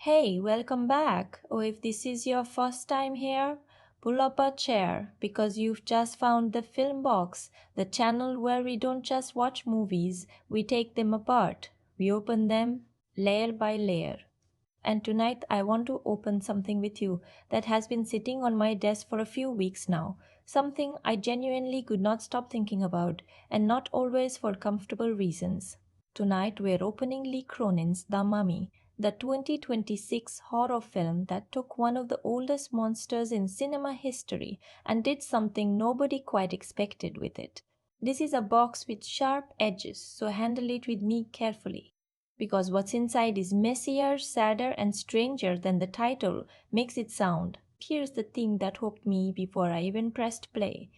Hey, welcome back. Or if this is your first time here, pull up a chair because you've just found the Film Box, the channel where we don't just watch movies, we take them apart. We open them layer by layer. And tonight I want to open something with you that has been sitting on my desk for a few weeks now. Something I genuinely could not stop thinking about, and not always for comfortable reasons. Tonight we're opening Lee Cronin's The Mummy, the 2026 horror film that took one of the oldest monsters in cinema history and did something nobody quite expected with it. This is a box with sharp edges, so handle it with me carefully because what's inside is messier, sadder, and stranger than the title makes it sound. Here's the thing that hooked me before I even pressed play.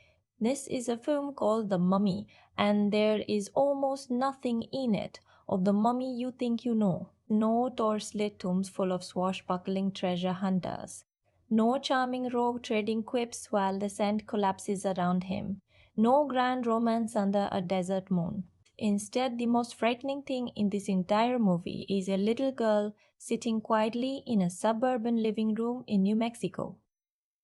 This is a film called The Mummy, and there is almost nothing in it of the mummy you think you know. No torch-lit tombs full of swashbuckling treasure hunters. No charming rogue trading quips while the sand collapses around him. No grand romance under a desert moon. Instead, the most frightening thing in this entire movie is a little girl sitting quietly in a suburban living room in New Mexico.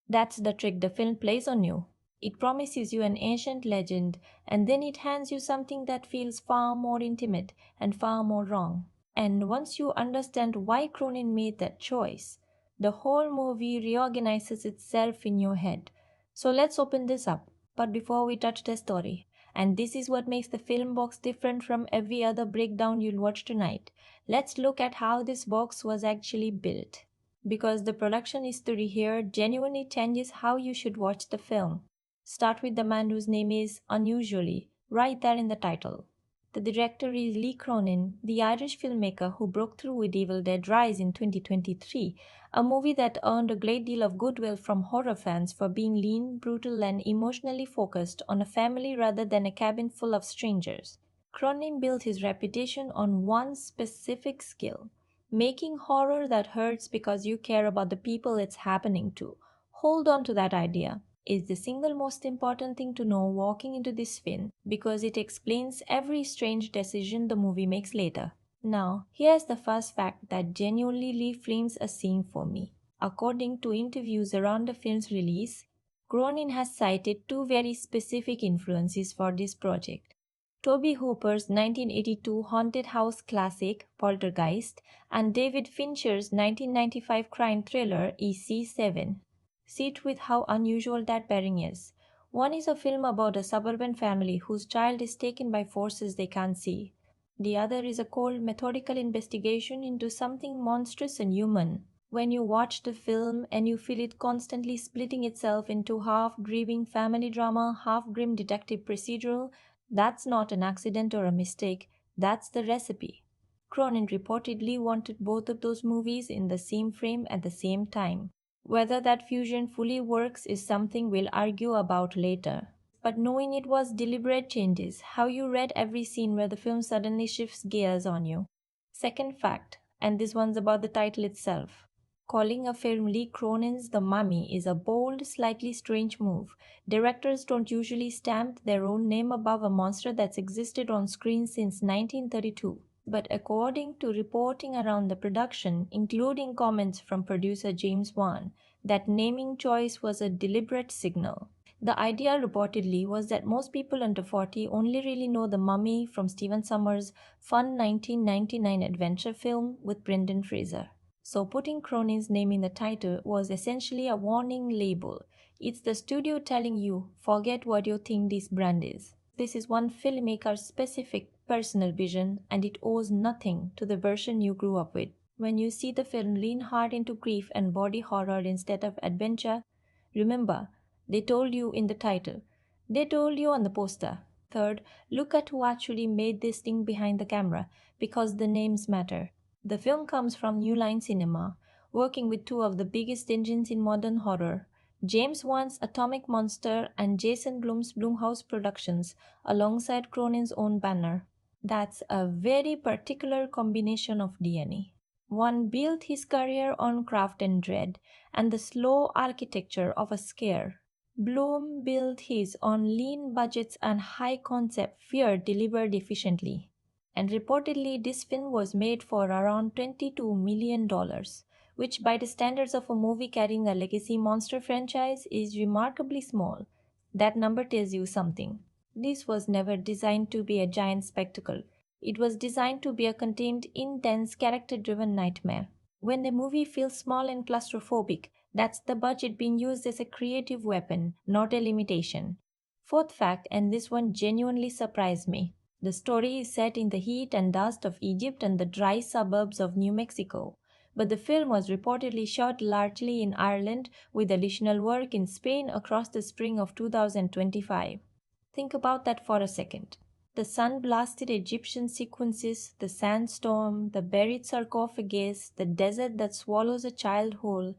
That's the trick the film plays on you. It promises you an ancient legend, and then it hands you something that feels far more intimate and far more wrong. And once you understand why Cronin made that choice, the whole movie reorganizes itself in your head. So let's open this up. But before we touch the story, and this is what makes the film box different from every other breakdown you'll watch tonight, let's look at how this box was actually built because the production history here genuinely changes how you should watch the film. Start with the man whose name is unusually right there in the title. The director is Lee Cronin, the Irish filmmaker who broke through with Evil Dead Rise in 2023, a movie that earned a great deal of goodwill from horror fans for being lean, brutal, and emotionally focused on a family rather than a cabin full of strangers. Cronin built his reputation on one specific skill: making horror that hurts because you care about the people it's happening to. Hold on to that idea. Is the single most important thing to know walking into this film because it explains every strange decision the movie makes later. Now, here's the first fact that genuinely reframes a scene for me. According to interviews around the film's release, Cronin has cited two very specific influences for this project: Toby Hooper's 1982 haunted house classic Poltergeist and David Fincher's 1995 crime thriller EC7. Sit with how unusual that pairing is. One is a film about a suburban family whose child is taken by forces they can't see. The other is a cold, methodical investigation into something monstrous and human. When you watch the film and you feel it constantly splitting itself into half grieving family drama, half grim detective procedural, that's not an accident or a mistake, that's the recipe. Cronin reportedly wanted both of those movies in the same frame at the same time. Whether that fusion fully works is something we'll argue about later. But knowing it was deliberate changes how you read every scene where the film suddenly shifts gears on you. Second fact, and this one's about the title itself. Calling a film Lee Cronin's The Mummy is a bold, slightly strange move. Directors don't usually stamp their own name above a monster that's existed on screen since 1932. But according to reporting around the production, including comments from producer James Wan, that naming choice was a deliberate signal. The idea reportedly was that most people under 40 only really know The Mummy from Stephen Sommers' fun 1999 adventure film with Brendan Fraser. So putting Cronin's name in the title was essentially a warning label. It's the studio telling you, forget what you think this brand is. This is one filmmaker's specific personal vision, and it owes nothing to the version you grew up with. When you see the film lean hard into grief and body horror instead of adventure, remember, they told you in the title. They told you on the poster. Third, look at who actually made this thing behind the camera, because the names matter. The film comes from New Line Cinema, working with two of the biggest engines in modern horror, James Wan's Atomic Monster and Jason Blum's Blumhouse Productions, alongside Cronin's own banner. That's a very particular combination of DNA. One built his career on craft and dread, and the slow architecture of a scare. Bloom built his on lean budgets and high concept fear delivered efficiently. And reportedly, this film was made for around $22 million, which, by the standards of a movie carrying a legacy monster franchise, is remarkably small. That number tells you something. This was never designed to be a giant spectacle. It was designed to be a contained, intense, character driven nightmare. When the movie feels small and claustrophobic, that's the budget being used as a creative weapon, not a limitation. Fourth fact, and this one genuinely surprised me. The story is set in the heat and dust of Egypt and the dry suburbs of New Mexico, but the film was reportedly shot largely in Ireland with additional work in Spain across the spring of 2025. Think about that for a second. The sun blasted Egyptian sequences, the sandstorm, the buried sarcophagus, the desert that swallows a child whole.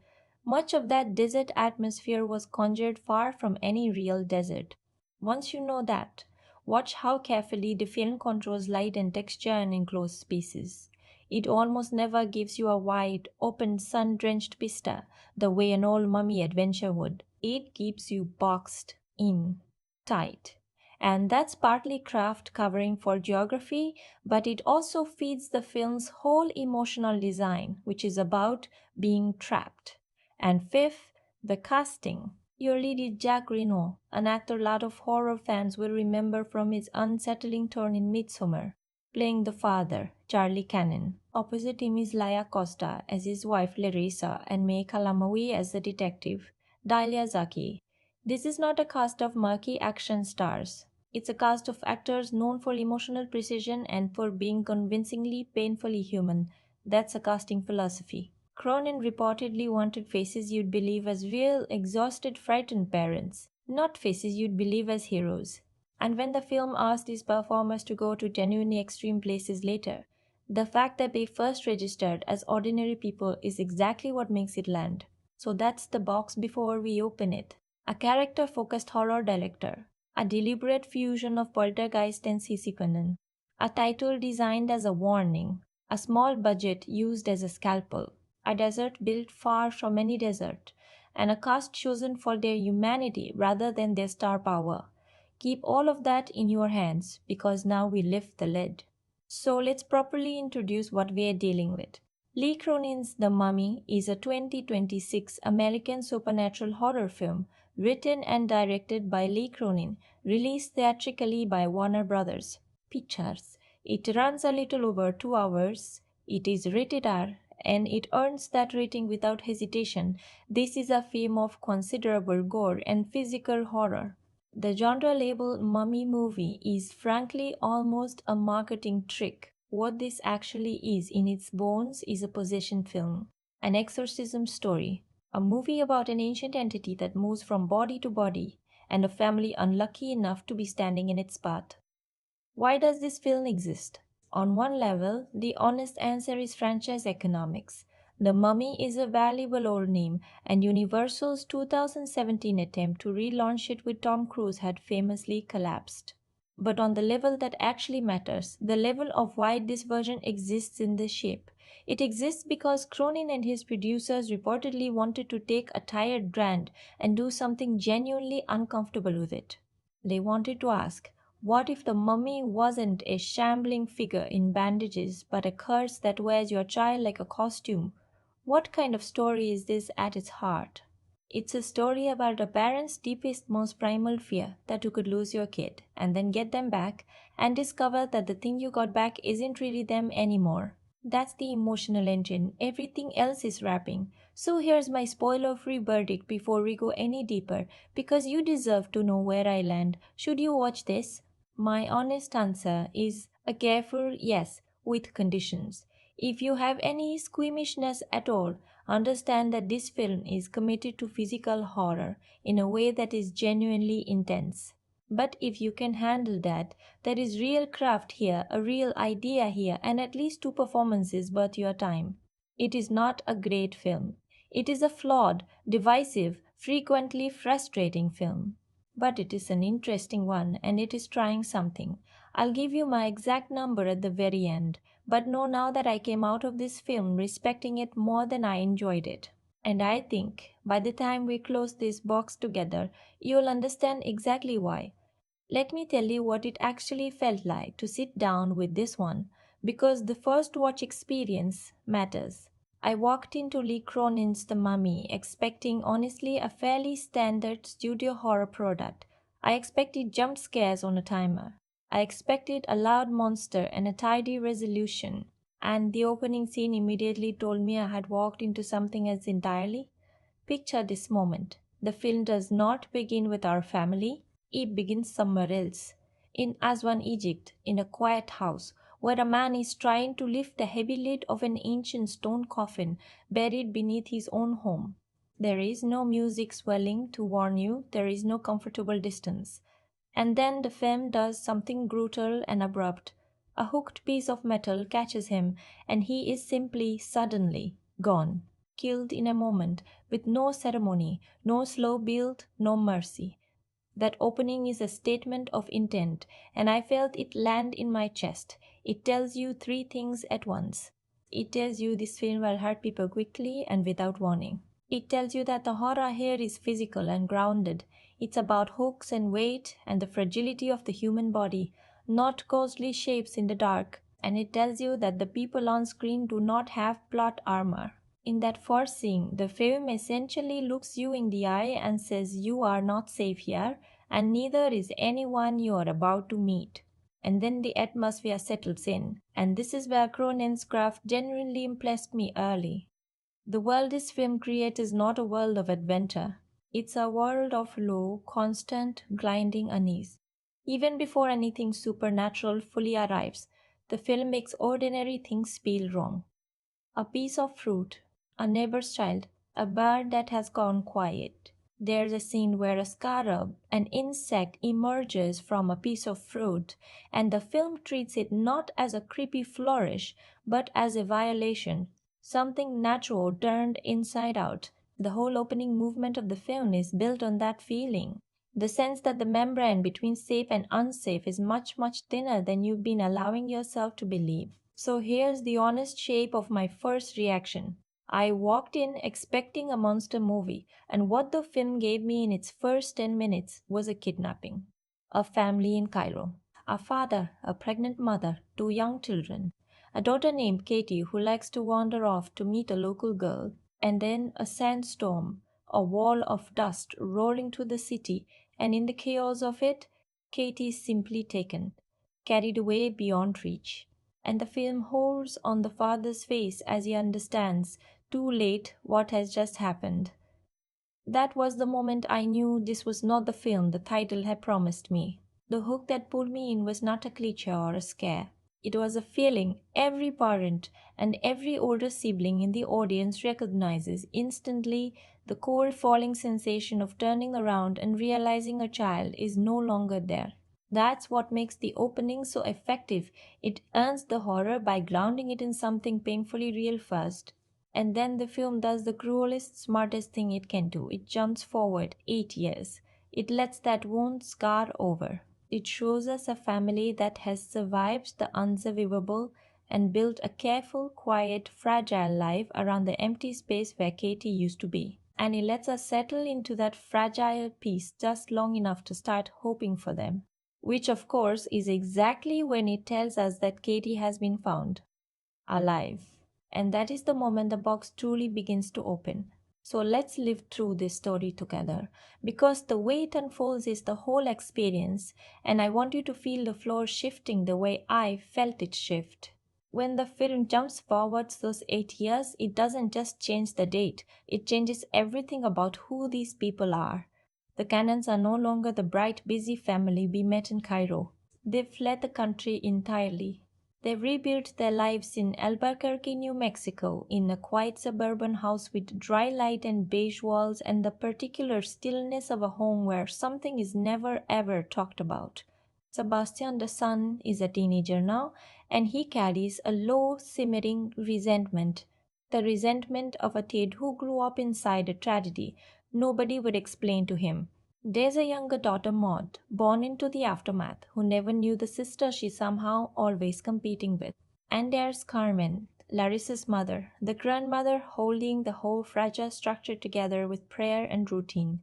Much of that desert atmosphere was conjured far from any real desert. Once you know that, watch how carefully the film controls light and texture in enclosed spaces. It almost never gives you a wide, open, sun drenched vista the way an old mummy adventure would. It keeps you boxed in tight. And that's partly craft covering for geography, but it also feeds the film's whole emotional design, which is about being trapped. And fifth, the casting. Your lead is Jack Reynor, an actor a lot of horror fans will remember from his unsettling turn in Midsommar, playing the father, Charlie Cannon. Opposite him is Laia Costa as his wife Larissa and May Calamawy as the detective, Dalia Zaki. This is not a cast of murky action stars. It's a cast of actors known for emotional precision and for being convincingly painfully human. That's a casting philosophy. Cronin reportedly wanted faces you'd believe as real, exhausted, frightened parents, not faces you'd believe as heroes. And when the film asked these performers to go to genuinely extreme places later, the fact that they first registered as ordinary people is exactly what makes it land. So that's the box before we open it. A character focused horror director, a deliberate fusion of poltergeist and Sisikonen, a title designed as a warning, a small budget used as a scalpel, a desert built far from any desert, and a cast chosen for their humanity rather than their star power. Keep all of that in your hands because now we lift the lid. So let's properly introduce what we are dealing with. Lee Cronin's The Mummy is a 2026 American supernatural horror film written and directed by Lee Cronin, released theatrically by Warner Brothers Pictures. It runs a little over 2 hours. It is rated R and it earns that rating without hesitation. This is a film of considerable gore and physical horror. The genre label mummy movie is frankly almost a marketing trick. What this actually is in its bones is a possession film, an exorcism story, a movie about an ancient entity that moves from body to body, and a family unlucky enough to be standing in its path. Why does this film exist? On one level, the honest answer is franchise economics. The Mummy is a valuable old name, and Universal's 2017 attempt to relaunch it with Tom Cruise had famously collapsed. But on the level that actually matters, the level of why this version exists in this shape, it exists because Cronin and his producers reportedly wanted to take a tired brand and do something genuinely uncomfortable with it. They wanted to ask, what if the mummy wasn't a shambling figure in bandages but a curse that wears your child like a costume? What kind of story is this at its heart? It's a story about a parent's deepest, most primal fear that you could lose your kid and then get them back and discover that the thing you got back isn't really them anymore. That's the emotional engine. Everything else is wrapping. So here's my spoiler free verdict before we go any deeper, because you deserve to know where I land. Should you watch this? My honest answer is a careful yes, with conditions. If you have any squeamishness at all, understand that this film is committed to physical horror in a way that is genuinely intense. But if you can handle that, there is real craft here, a real idea here, and at least two performances worth your time. It is not a great film. It is a flawed, divisive, frequently frustrating film. But it is an interesting one and it is trying something. I'll give you my exact number at the very end, but know now that I came out of this film respecting it more than I enjoyed it. And I think by the time we close this box together, you'll understand exactly why. Let me tell you what it actually felt like to sit down with this one, because the first watch experience matters. I walked into Lee Cronin's The Mummy expecting honestly a fairly standard studio horror product. I expected jump scares on a timer. I expected a loud monster and a tidy resolution. And the opening scene immediately told me I had walked into something else entirely. Picture this moment. The film does not begin with our family, it begins somewhere else. In Aswan, Egypt, in a quiet house, where a man is trying to lift the heavy lid of an ancient stone coffin buried beneath his own home. There is no music swelling to warn you, there is no comfortable distance. And then the film does something brutal and abrupt. A hooked piece of metal catches him, and he is simply, suddenly, gone, killed in a moment, with no ceremony, no slow build, no mercy. That opening is a statement of intent, and I felt it land in my chest. It tells you three things at once. It tells you this film will hurt people quickly and without warning. It tells you that the horror here is physical and grounded. It's about hooks and weight and the fragility of the human body, not ghostly shapes in the dark. And it tells you that the people on screen do not have plot armor. In that first scene, the film essentially looks you in the eye and says you are not safe here, and neither is anyone you are about to meet. And then the atmosphere settles in, and this is where Cronin's craft genuinely impressed me early. The world this film creates is not a world of adventure. It's a world of low, constant, grinding unease. Even before anything supernatural fully arrives, the film makes ordinary things feel wrong. A piece of fruit, a neighbor's child, a bird that has gone quiet. There's a scene where a scarab, an insect, emerges from a piece of fruit, and the film treats it not as a creepy flourish, but as a violation, something natural turned inside out. The whole opening movement of the film is built on that feeling. The sense that the membrane between safe and unsafe is much, much thinner than you've been allowing yourself to believe. So here's the honest shape of my first reaction. I walked in expecting a monster movie, and what the film gave me in its first 10 minutes was a kidnapping. A family in Cairo. A father, a pregnant mother, two young children. A daughter named Katie who likes to wander off to meet a local girl. And then a sandstorm, a wall of dust rolling through the city, and in the chaos of it, Katie is simply taken, carried away beyond reach. And the film holds on the father's face as he understands, too late, what has just happened. That was the moment I knew this was not the film the title had promised me. The hook that pulled me in was not a cliche or a scare. It was a feeling every parent and every older sibling in the audience recognizes instantly, the cold falling sensation of turning around and realizing a child is no longer there. That's what makes the opening so effective. It earns the horror by grounding it in something painfully real first. And then the film does the cruelest, smartest thing it can do. It jumps forward 8 years. It lets that wound scar over. It shows us a family that has survived the unsurvivable and built a careful, quiet, fragile life around the empty space where Katie used to be. And it lets us settle into that fragile piece just long enough to start hoping for them. Which, of course, is exactly when it tells us that Katie has been found alive. And that is the moment the box truly begins to open. So let's live through this story together, because the way it unfolds is the whole experience, and I want you to feel the floor shifting the way I felt it shift. When the film jumps forwards those 8 years, it doesn't just change the date, it changes everything about who these people are. The Cannons are no longer the bright, busy family we met in Cairo. They've fled the country entirely. They rebuilt their lives in Albuquerque, New Mexico, in a quiet suburban house with dry light and beige walls and the particular stillness of a home where something is never ever talked about. Sebastian, the son, is a teenager now, and he carries a low, simmering resentment. The resentment of a kid who grew up inside a tragedy nobody would explain to him. There's a younger daughter, Maud, born into the aftermath, who never knew the sister she's somehow always competing with. And there's Carmen, Larissa's mother, the grandmother holding the whole fragile structure together with prayer and routine.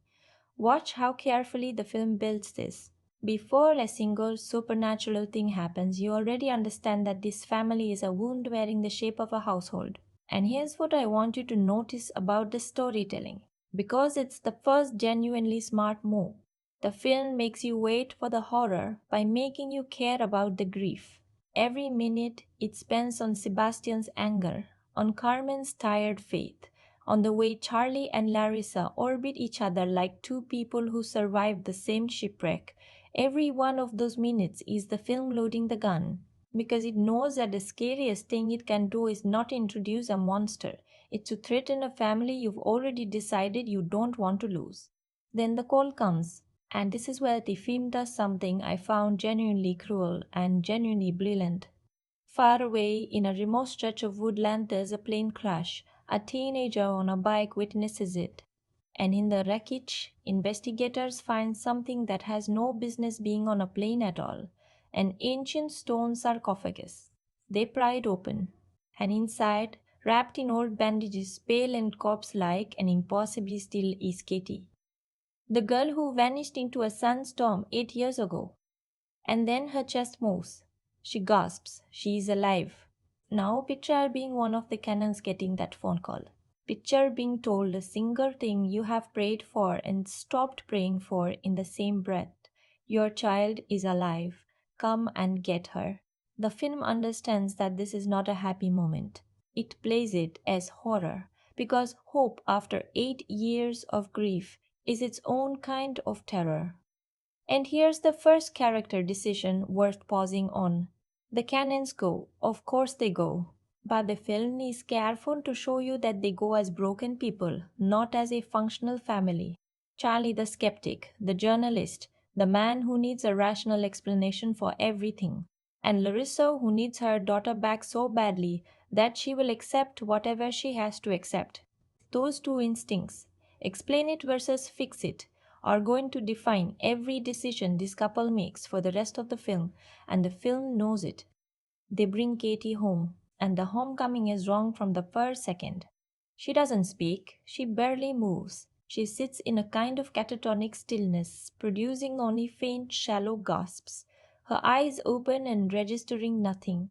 Watch how carefully the film builds this. Before a single supernatural thing happens, you already understand that this family is a wound wearing the shape of a household. And here's what I want you to notice about the storytelling. Because it's the first genuinely smart move. The film makes you wait for the horror by making you care about the grief. Every minute it spends on Sebastian's anger, on Carmen's tired faith, on the way Charlie and Larissa orbit each other like two people who survived the same shipwreck. Every one of those minutes is the film loading the gun because it knows that the scariest thing it can do is not introduce a monster, it's to threaten a family you've already decided you don't want to lose. Then the call comes, and this is where the film does something I found genuinely cruel and genuinely brilliant. Far away, in a remote stretch of woodland, there's a plane crash. A teenager on a bike witnesses it. And in the wreckage, investigators find something that has no business being on a plane at all, an ancient stone sarcophagus. They pry it open, and inside, wrapped in old bandages, pale and corpse like and impossibly still, is Katie, the girl who vanished into a sandstorm 8 years ago. And then her chest moves. She gasps. She is alive. Now picture her being one of the canons getting that phone call. Picture being told a single thing you have prayed for and stopped praying for in the same breath. Your child is alive. Come and get her. The film understands that this is not a happy moment. It plays it as horror because hope after 8 years of grief is its own kind of terror. And here's the first character decision worth pausing on. The cannons go, of course they go. But the film is careful to show you that they go as broken people, not as a functional family. Charlie the skeptic, the journalist, the man who needs a rational explanation for everything, and Larissa who needs her daughter back so badly that she will accept whatever she has to accept. Those two instincts, explain it versus fix it, are going to define every decision this couple makes for the rest of the film, and the film knows it. They bring Katie home, and the homecoming is wrong from the first second. She doesn't speak, she barely moves. She sits in a kind of catatonic stillness, producing only faint, shallow gasps, her eyes open and registering nothing.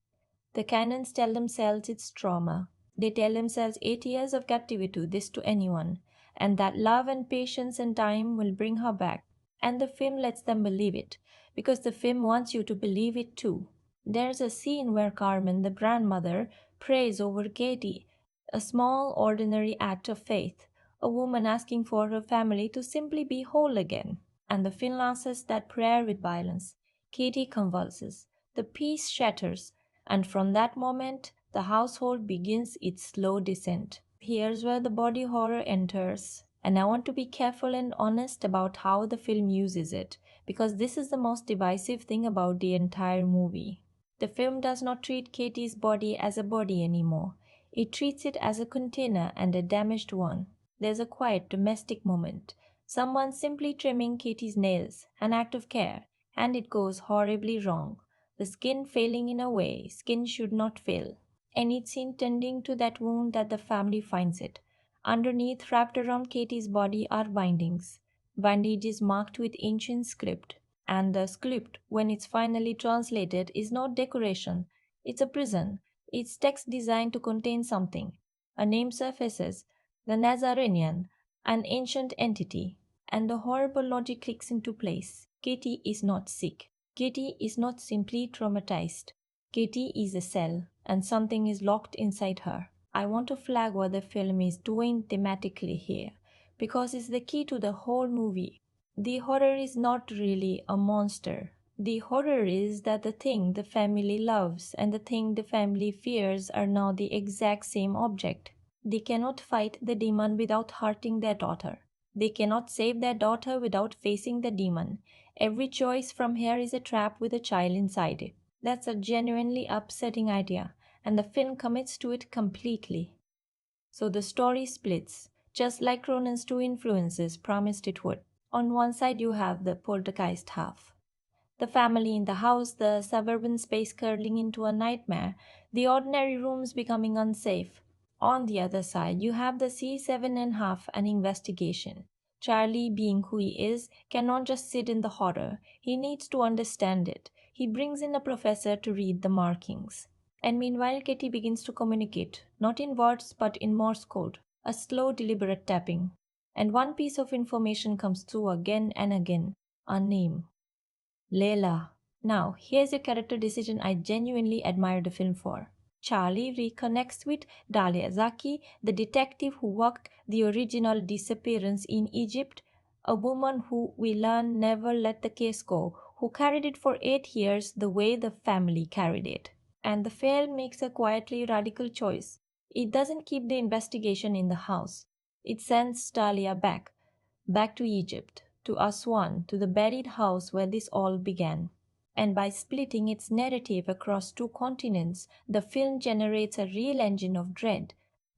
The canons tell themselves it's trauma. They tell themselves 8 years of captivity, this to anyone, and that love and patience and time will bring her back. And the film lets them believe it, because the film wants you to believe it too. There's a scene where Carmen, the grandmother, prays over Katie, a small, ordinary act of faith, a woman asking for her family to simply be whole again. And the film answers that prayer with violence. Katie convulses. The peace shatters, and from that moment, the household begins its slow descent. Here's where the body horror enters, and I want to be careful and honest about how the film uses it, because this is the most divisive thing about the entire movie. The film does not treat Katie's body as a body anymore. It treats it as a container and a damaged one. There's a quiet domestic moment. Someone simply trimming Katie's nails, an act of care, and it goes horribly wrong. The skin failing in a way skin should not fail, and it's in tending to that wound that the family finds it. Underneath, wrapped around Katie's body, are bindings, bandages marked with ancient script, and the script, when it's finally translated, is not decoration, it's a prison. It's text designed to contain something. A name surfaces, the Nazarenian, an ancient entity, and the horrible logic clicks into place. Katie is not sick. Katie is not simply traumatized. Katie is a cell, and something is locked inside her. I want to flag what the film is doing thematically here, because it's the key to the whole movie. The horror is not really a monster. The horror is that the thing the family loves and the thing the family fears are now the exact same object. They cannot fight the demon without hurting their daughter. They cannot save their daughter without facing the demon. Every choice from here is a trap with a child inside it. That's a genuinely upsetting idea, and the film commits to it completely. So the story splits, just like Cronin's two influences promised it would. On one side, you have the poltergeist half. The family in the house, the suburban space curling into a nightmare, the ordinary rooms becoming unsafe. On the other side, you have the C7 and half, an investigation. Charlie, being who he is, cannot just sit in the horror. He needs to understand it. He brings in a professor to read the markings. And meanwhile, Katie begins to communicate, not in words but in Morse code, a slow, deliberate tapping. And one piece of information comes through again and again, a name. Layla. Now, here's a character decision I genuinely admire the film for. Charlie reconnects with Dalia Zaki, the detective who worked the original disappearance in Egypt, a woman who we learn never let the case go, who carried it for 8 years the way the family carried it. And the film makes a quietly radical choice. It doesn't keep the investigation in the house. It sends Dalia back to Egypt, to Aswan, to the buried house where this all began. And by splitting its narrative across two continents, the film generates a real engine of dread.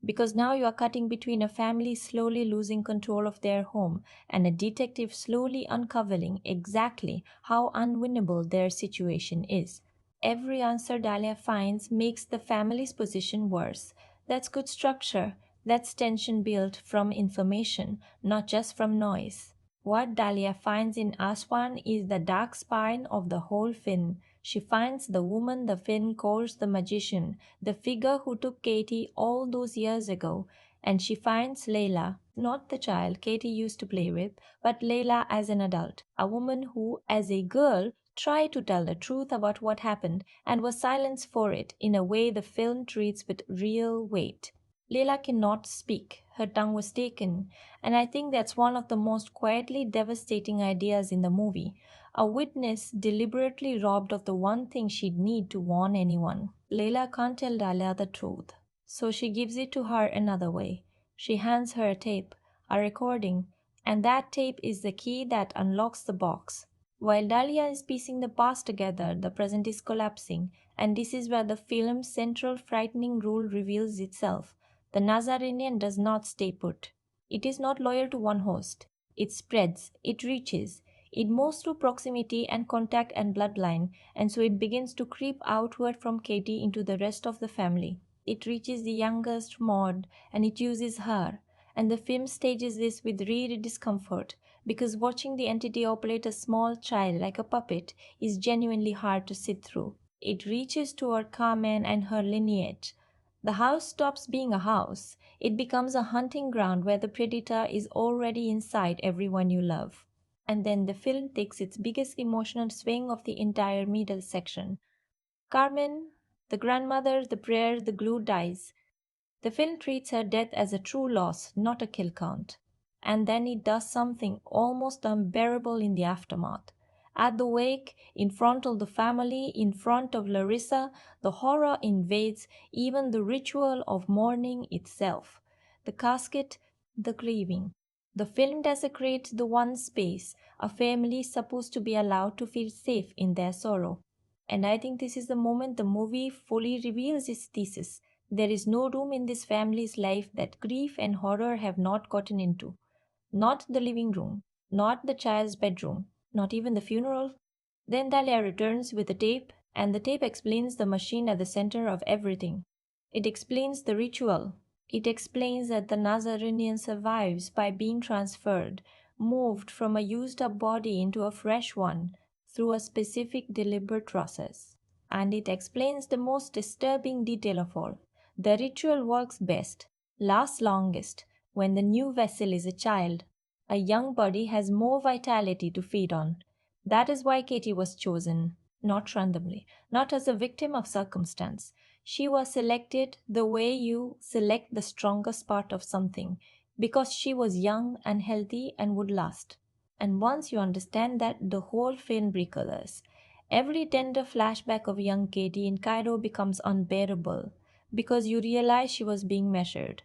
Because now you are cutting between a family slowly losing control of their home and a detective slowly uncovering exactly how unwinnable their situation is. Every answer Dahlia finds makes the family's position worse. That's good structure. That's tension built from information, not just from noise. What Dahlia finds in Aswan is the dark spine of the whole film. She finds the woman the film calls the magician, the figure who took Katie all those years ago, and she finds Layla, not the child Katie used to play with, but Layla as an adult, a woman who, as a girl, tried to tell the truth about what happened and was silenced for it in a way the film treats with real weight. Layla cannot speak. Her tongue was taken, and I think that's one of the most quietly devastating ideas in the movie. A witness deliberately robbed of the one thing she'd need to warn anyone. Layla can't tell Dahlia the truth, so she gives it to her another way. She hands her a tape, a recording, and that tape is the key that unlocks the box. While Dahlia is piecing the past together, the present is collapsing, and this is where the film's central frightening rule reveals itself. The Nazarenian does not stay put. It is not loyal to one host. It spreads, it reaches, it moves through proximity and contact and bloodline, and so it begins to creep outward from Katie into the rest of the family. It reaches the youngest Maud, and it uses her. And the film stages this with real discomfort, because watching the entity operate a small child like a puppet is genuinely hard to sit through. It reaches toward Carmen and her lineage. The house stops being a house. It becomes a hunting ground where the predator is already inside everyone you love. And then the film takes its biggest emotional swing of the entire middle section. Carmen, the grandmother, the prayer, the glue dies. The film treats her death as a true loss, not a kill count. And then it does something almost unbearable in the aftermath. At the wake, in front of the family, in front of Larissa, the horror invades even the ritual of mourning itself. The casket, the grieving. The film desecrates the one space a family is supposed to be allowed to feel safe in their sorrow. And I think this is the moment the movie fully reveals its thesis. There is no room in this family's life that grief and horror have not gotten into. Not the living room, not the child's bedroom, not even the funeral. Then Dahlia returns with the tape, and the tape explains the machine at the center of everything. It explains the ritual. It explains that the Nazarenian survives by being transferred, moved from a used up body into a fresh one through a specific deliberate process. And it explains the most disturbing detail of all. The ritual works best, lasts longest, when the new vessel is a child. A young body has more vitality to feed on. That is why Katie was chosen, not randomly, not as a victim of circumstance. She was selected the way you select the strongest part of something, because she was young and healthy and would last. And once you understand that, the whole film recolors. Every tender flashback of young Katie in Cairo becomes unbearable, because you realize she was being measured.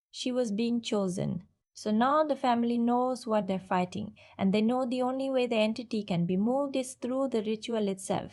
She was being chosen. So now the family knows what they're fighting, and they know the only way the entity can be moved is through the ritual itself,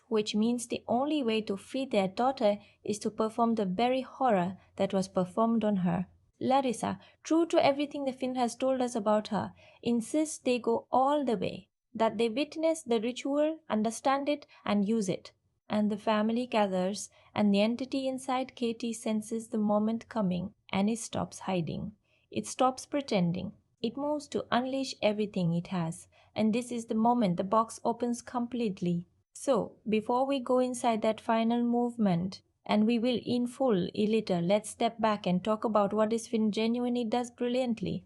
which means the only way to free their daughter is to perform the very horror that was performed on her. Larissa, true to everything the film has told us about her, insists they go all the way, that they witness the ritual, understand it, and use it. And the family gathers, and the entity inside Katie senses the moment coming, and it stops hiding. It stops pretending. It moves to unleash everything it has, and this is the moment the box opens completely. So, before we go inside that final movement, and we will in full later, let's step back and talk about what this film genuinely does brilliantly.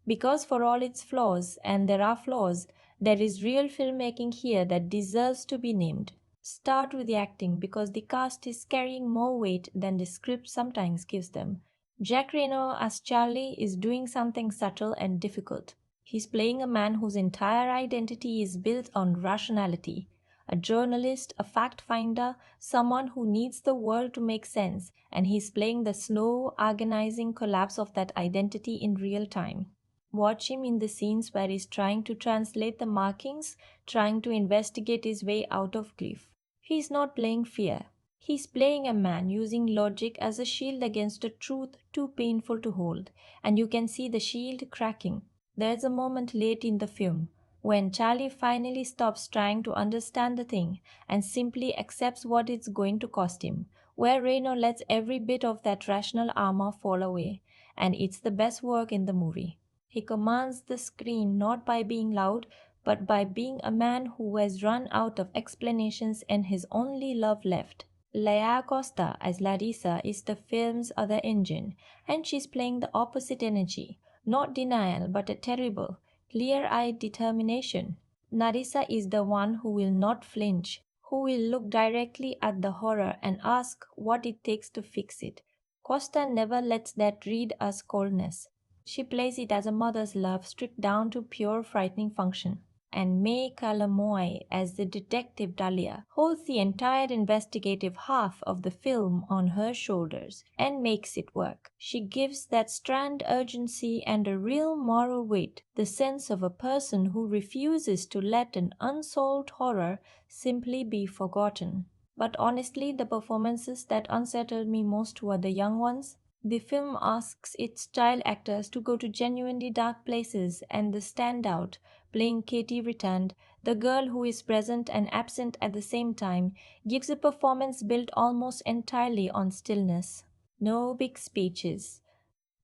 Because for all its flaws, and there are flaws, there is real filmmaking here that deserves to be named. Start with the acting because the cast is carrying more weight than the script sometimes gives them. Jack Reynor as Charlie is doing something subtle and difficult. He's playing a man whose entire identity is built on rationality. A journalist, a fact finder, someone who needs the world to make sense, and he's playing the slow, agonizing collapse of that identity in real time. Watch him in the scenes where he's trying to translate the markings, trying to investigate his way out of grief. He's not playing fear. He's playing a man using logic as a shield against a truth too painful to hold, and you can see the shield cracking. There's a moment late in the film when Charlie finally stops trying to understand the thing and simply accepts what it's going to cost him, where Reynor lets every bit of that rational armor fall away, and it's the best work in the movie. He commands the screen not by being loud, but by being a man who has run out of explanations and his only love left. Laia Costa as Larissa is the film's other engine, and she's playing the opposite energy, not denial, but a terrible, clear eyed determination. Narissa is the one who will not flinch, who will look directly at the horror and ask what it takes to fix it. Costa never lets that read as coldness. She plays it as a mother's love stripped down to pure frightening function. And May Calamawy as the detective Dahlia holds the entire investigative half of the film on her shoulders and makes it work. She gives that strand urgency and a real moral weight, the sense of a person who refuses to let an unsolved horror simply be forgotten. But honestly, the performances that unsettled me most were the young ones. The film asks its child actors to go to genuinely dark places, and the standout, playing Katie Returned, the girl who is present and absent at the same time, gives a performance built almost entirely on stillness. No big speeches,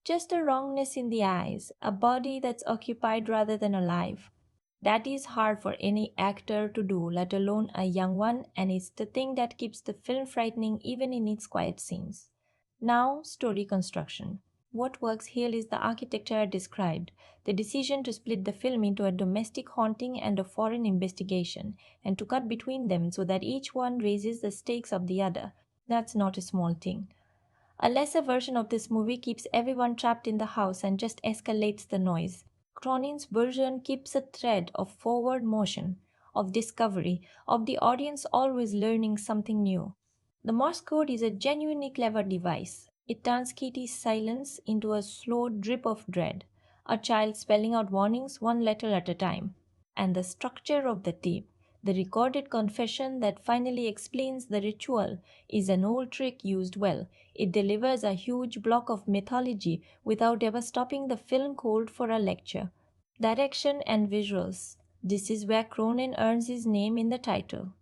just a wrongness in the eyes, a body that's occupied rather than alive. That is hard for any actor to do, let alone a young one, and it's the thing that keeps the film frightening even in its quiet scenes. Now, story construction. What works here is the architecture I described, the decision to split the film into a domestic haunting and a foreign investigation, and to cut between them so that each one raises the stakes of the other. That's not a small thing. A lesser version of this movie keeps everyone trapped in the house and just escalates the noise. Cronin's version keeps a thread of forward motion, of discovery, of the audience always learning something new. The Morse code is a genuinely clever device. It turns Kitty's silence into a slow drip of dread, a child spelling out warnings one letter at a time. And the structure of the tape, the recorded confession that finally explains the ritual, is an old trick used well. It delivers a huge block of mythology without ever stopping the film cold for a lecture. Direction and visuals. This is where Cronin earns his name in the title.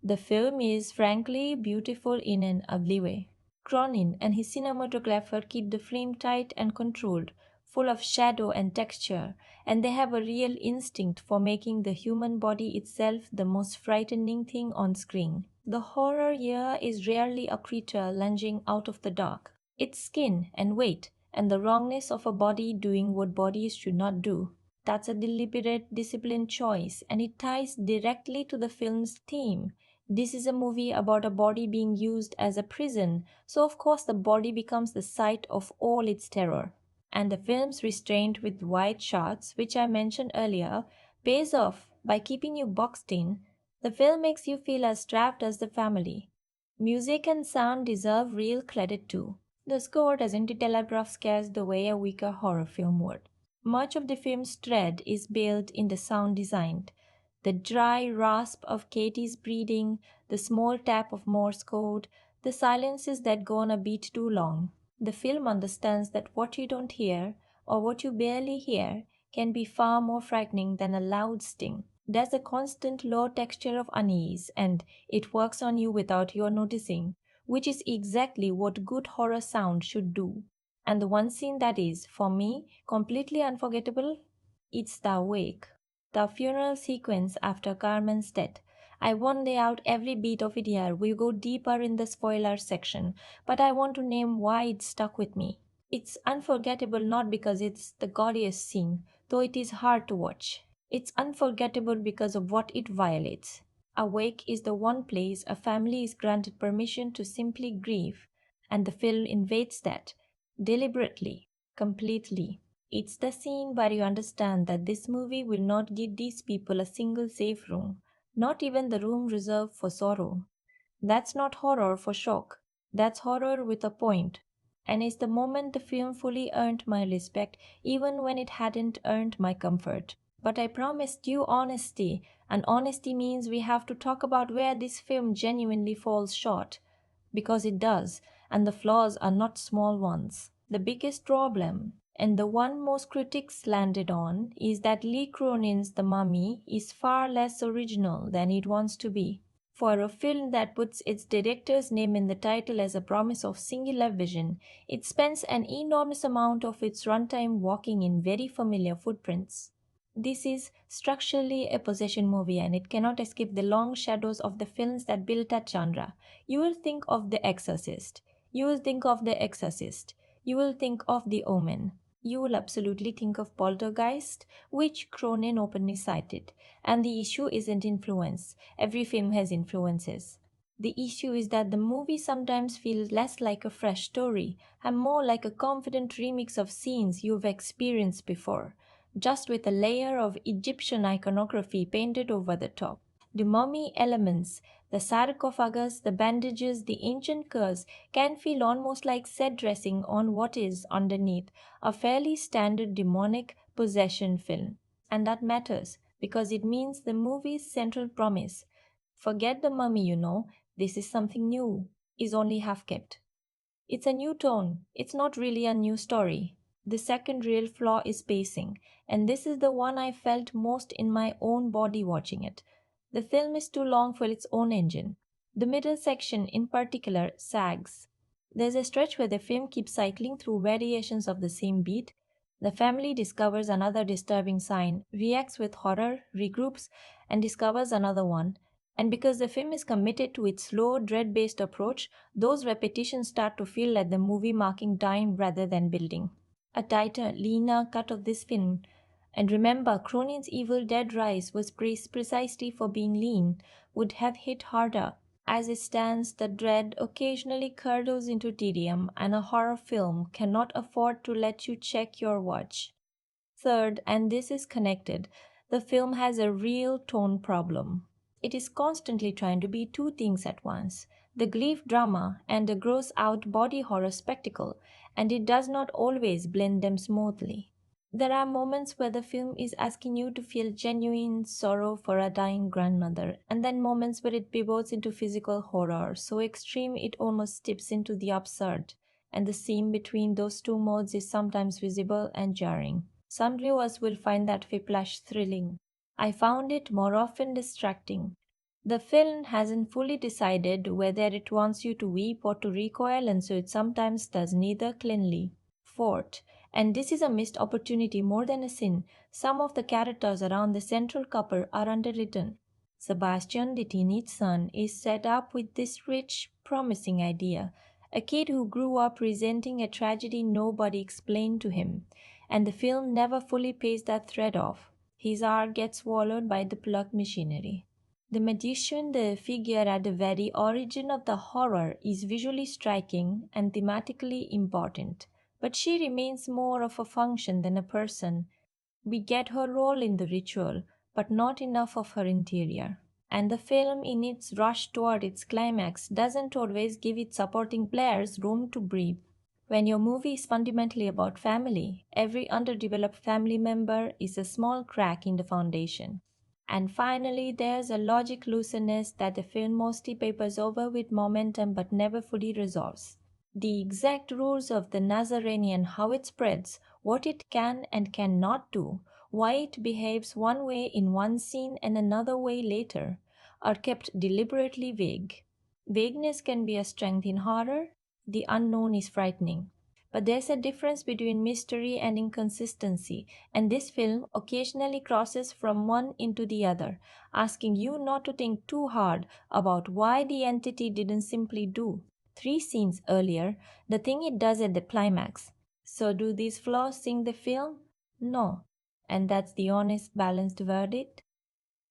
The film is frankly beautiful in an ugly way. Cronin and his cinematographer keep the frame tight and controlled, full of shadow and texture, and they have a real instinct for making the human body itself the most frightening thing on screen. The horror here is rarely a creature lunging out of the dark. It's skin and weight, and the wrongness of a body doing what bodies should not do. That's a deliberate, disciplined choice, and it ties directly to the film's theme. This is a movie about a body being used as a prison, so of course the body becomes the site of all its terror. And the film's restraint with wide shots, which I mentioned earlier, pays off by keeping you boxed in. The film makes you feel as trapped as the family. Music and sound deserve real credit too. The score doesn't telegraph scares the way a weaker horror film would. Much of the film's thread is built in the sound design. The dry rasp of Katie's breathing, the small tap of Morse code, the silences that go on a beat too long. The film understands that what you don't hear, or what you barely hear, can be far more frightening than a loud sting. There's a constant low texture of unease, and it works on you without your noticing, which is exactly what good horror sound should do. And the one scene that is, for me, completely unforgettable It's the wake, the funeral sequence after Carmen's death. I won't lay out every beat of it here, we go deeper in the spoiler section, but I want to name why it stuck with me. It's unforgettable not because it's the gaudiest scene, though it is hard to watch. It's unforgettable because of what it violates. A wake is the one place a family is granted permission to simply grieve, and the film invades that deliberately, completely. It's the scene where you understand that this movie will not give these people a single safe room, not even the room reserved for sorrow. That's not horror for shock. That's horror with a point. And it's the moment the film fully earned my respect, even when it hadn't earned my comfort. But I promised you honesty, and honesty means we have to talk about where this film genuinely falls short. Because it does, and the flaws are not small ones. The biggest problem, and the one most critics landed on, is that Lee Cronin's The Mummy is far less original than it wants to be. For a film that puts its director's name in the title as a promise of singular vision, it spends an enormous amount of its runtime walking in very familiar footprints. This is structurally a possession movie and it cannot escape the long shadows of the films that built that genre. You will think of The Exorcist. You will think of The Exorcist. You will think of The Omen. You will absolutely think of Poltergeist, which Cronin openly cited. And the issue isn't influence. Every film has influences. The issue is that the movie sometimes feels less like a fresh story and more like a confident remix of scenes you've experienced before, just with a layer of Egyptian iconography painted over the top. The mummy elements, the sarcophagus, the bandages, the ancient curse can feel almost like set dressing on what is, underneath, a fairly standard demonic possession film. And that matters because it means the movie's central promise, forget the mummy, this is something new, is only half kept. It's a new tone, it's not really a new story. The second real flaw is pacing, and this is the one I felt most in my own body watching it. The film is too long for its own engine. The middle section, in particular, sags. There's a stretch where the film keeps cycling through variations of the same beat. The family discovers another disturbing sign, reacts with horror, regroups, and discovers another one. And because the film is committed to its slow, dread based approach, those repetitions start to feel like the movie marking time rather than building. A tighter, leaner cut of this film. And remember, Cronin's Evil Dead Rise was praised precisely for being lean, would have hit harder. As it stands, the dread occasionally curdles into tedium, and a horror film cannot afford to let you check your watch. Third, and this is connected, the film has a real tone problem. It is constantly trying to be two things at once, the grief drama and the gross out body horror spectacle, and it does not always blend them smoothly. There are moments where the film is asking you to feel genuine sorrow for a dying grandmother, and then moments where it pivots into physical horror, so extreme it almost tips into the absurd, and the seam between those two modes is sometimes visible and jarring. Some viewers will find that whiplash thrilling. I found it more often distracting. The film hasn't fully decided whether it wants you to weep or to recoil, and so it sometimes does neither cleanly. Fourth, and this is a missed opportunity more than a sin, some of the characters around the central couple are underwritten. Sebastian, the teenage son, is set up with this rich, promising idea, a kid who grew up resenting a tragedy nobody explained to him, and the film never fully pays that thread off. His arc gets swallowed by the plug machinery. The magician, the figure at the very origin of the horror, is visually striking and thematically important, but she remains more of a function than a person. We get her role in the ritual, but not enough of her interior. And the film, in its rush toward its climax, doesn't always give its supporting players room to breathe. When your movie is fundamentally about family, every underdeveloped family member is a small crack in the foundation. And finally, there's a logic looseness that the film mostly papers over with momentum but never fully resolves. The exact rules of the Nazarene, how it spreads, what it can and cannot do, why it behaves one way in one scene and another way later, are kept deliberately vague. Vagueness can be a strength in horror. The unknown is frightening. But there's a difference between mystery and inconsistency, and this film occasionally crosses from one into the other, asking you not to think too hard about why the entity didn't simply do 3 scenes earlier the thing it does at the climax. So, do these flaws sink the film? No. And that's the honest, balanced verdict.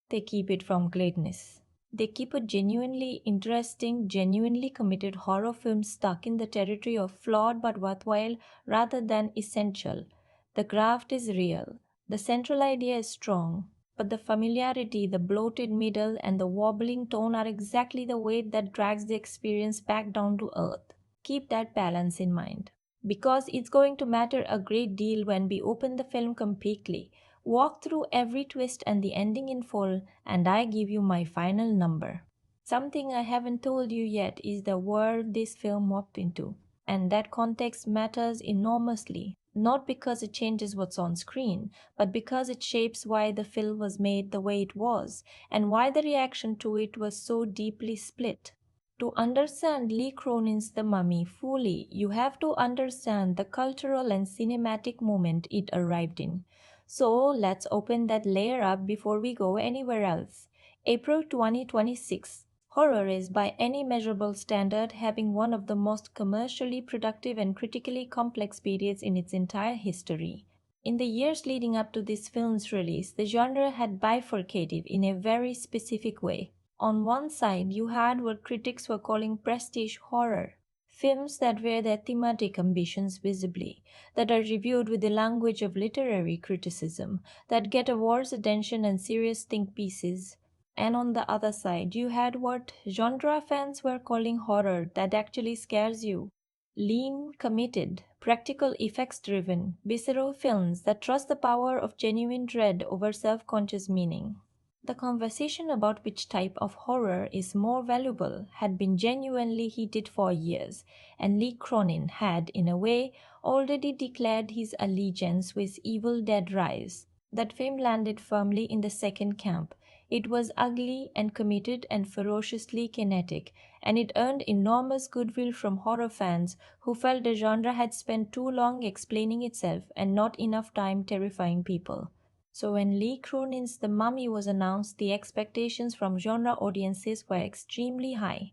They keep it from greatness. They keep a genuinely interesting, genuinely committed horror film stuck in the territory of flawed but worthwhile rather than essential. The craft is real. The central idea is strong. But the familiarity, the bloated middle, and the wobbling tone are exactly the weight that drags the experience back down to earth. Keep that balance in mind. Because it's going to matter a great deal when we open the film completely. Walk through every twist and the ending in full, and I give you my final number. Something I haven't told you yet is the world this film walked into, and that context matters enormously, not because it changes what's on screen, but because it shapes why the film was made the way it was, and why the reaction to it was so deeply split. To understand Lee Cronin's The Mummy fully, you have to understand the cultural and cinematic moment it arrived in. So let's open that layer up before we go anywhere else. April 2026. Horror is, by any measurable standard, having one of the most commercially productive and critically complex periods in its entire history. In the years leading up to this film's release, the genre had bifurcated in a very specific way. On one side, you had what critics were calling prestige horror, films that wear their thematic ambitions visibly, that are reviewed with the language of literary criticism, that get awards attention and serious think pieces. And on the other side, you had what genre fans were calling horror that actually scares you. Lean, committed, practical effects driven, visceral films that trust the power of genuine dread over self conscious meaning. The conversation about which type of horror is more valuable had been genuinely heated for years, and Lee Cronin had, in a way, already declared his allegiance with Evil Dead Rise. That film landed firmly in the second camp. It was ugly and committed and ferociously kinetic, and it earned enormous goodwill from horror fans who felt the genre had spent too long explaining itself and not enough time terrifying people. So when Lee Cronin's The Mummy was announced, the expectations from genre audiences were extremely high,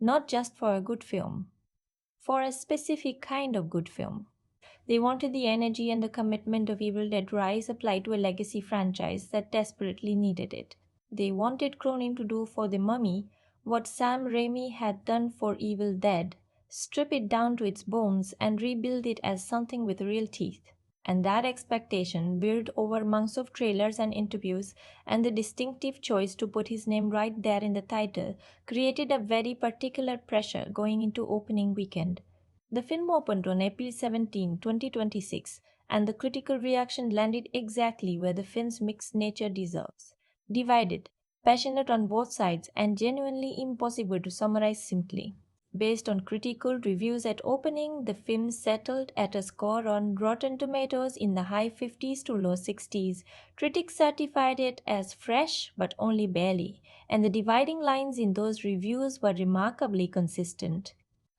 not just for a good film, for a specific kind of good film. They wanted the energy and the commitment of Evil Dead Rise applied to a legacy franchise that desperately needed it. They wanted Cronin to do for The Mummy what Sam Raimi had done for Evil Dead, strip it down to its bones and rebuild it as something with real teeth. And that expectation, built over months of trailers and interviews, and the distinctive choice to put his name right there in the title, created a very particular pressure going into opening weekend. The film opened on April 17, 2026, and the critical reaction landed exactly where the film's mixed nature deserves. Divided, passionate on both sides, and genuinely impossible to summarize simply. Based on critical reviews at opening, the film settled at a score on Rotten Tomatoes in the high 50s to low 60s. Critics certified it as fresh, but only barely, and the dividing lines in those reviews were remarkably consistent.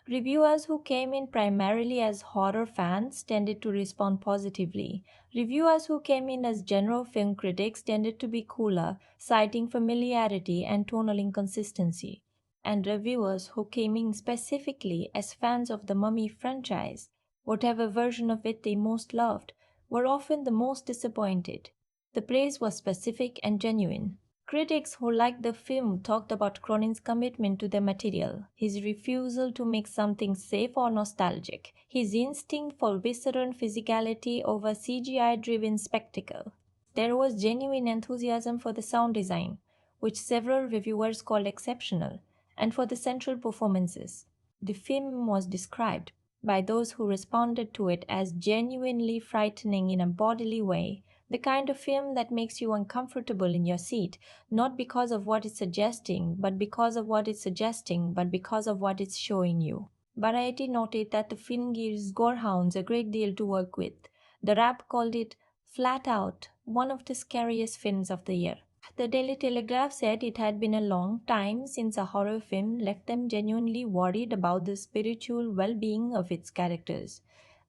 Reviewers who came in primarily as horror fans tended to respond positively. Reviewers who came in as general film critics tended to be cooler, citing familiarity and tonal inconsistency. And reviewers who came in specifically as fans of the Mummy franchise, whatever version of it they most loved, were often the most disappointed. The praise was specific and genuine. Critics who liked the film talked about Cronin's commitment to the material, his refusal to make something safe or nostalgic, his instinct for visceral physicality over CGI-driven spectacle. There was genuine enthusiasm for the sound design, which several reviewers called exceptional, and for the central performances. The film was described by those who responded to it as genuinely frightening in a bodily way, the kind of film that makes you uncomfortable in your seat, not because of what it's suggesting, but because of what it's suggesting, but because of what it's showing you. Variety noted that the film gives gorehounds a great deal to work with. The Wrap called it, flat out, one of the scariest films of the year. The Daily Telegraph said it had been a long time since a horror film left them genuinely worried about the spiritual well being of its characters.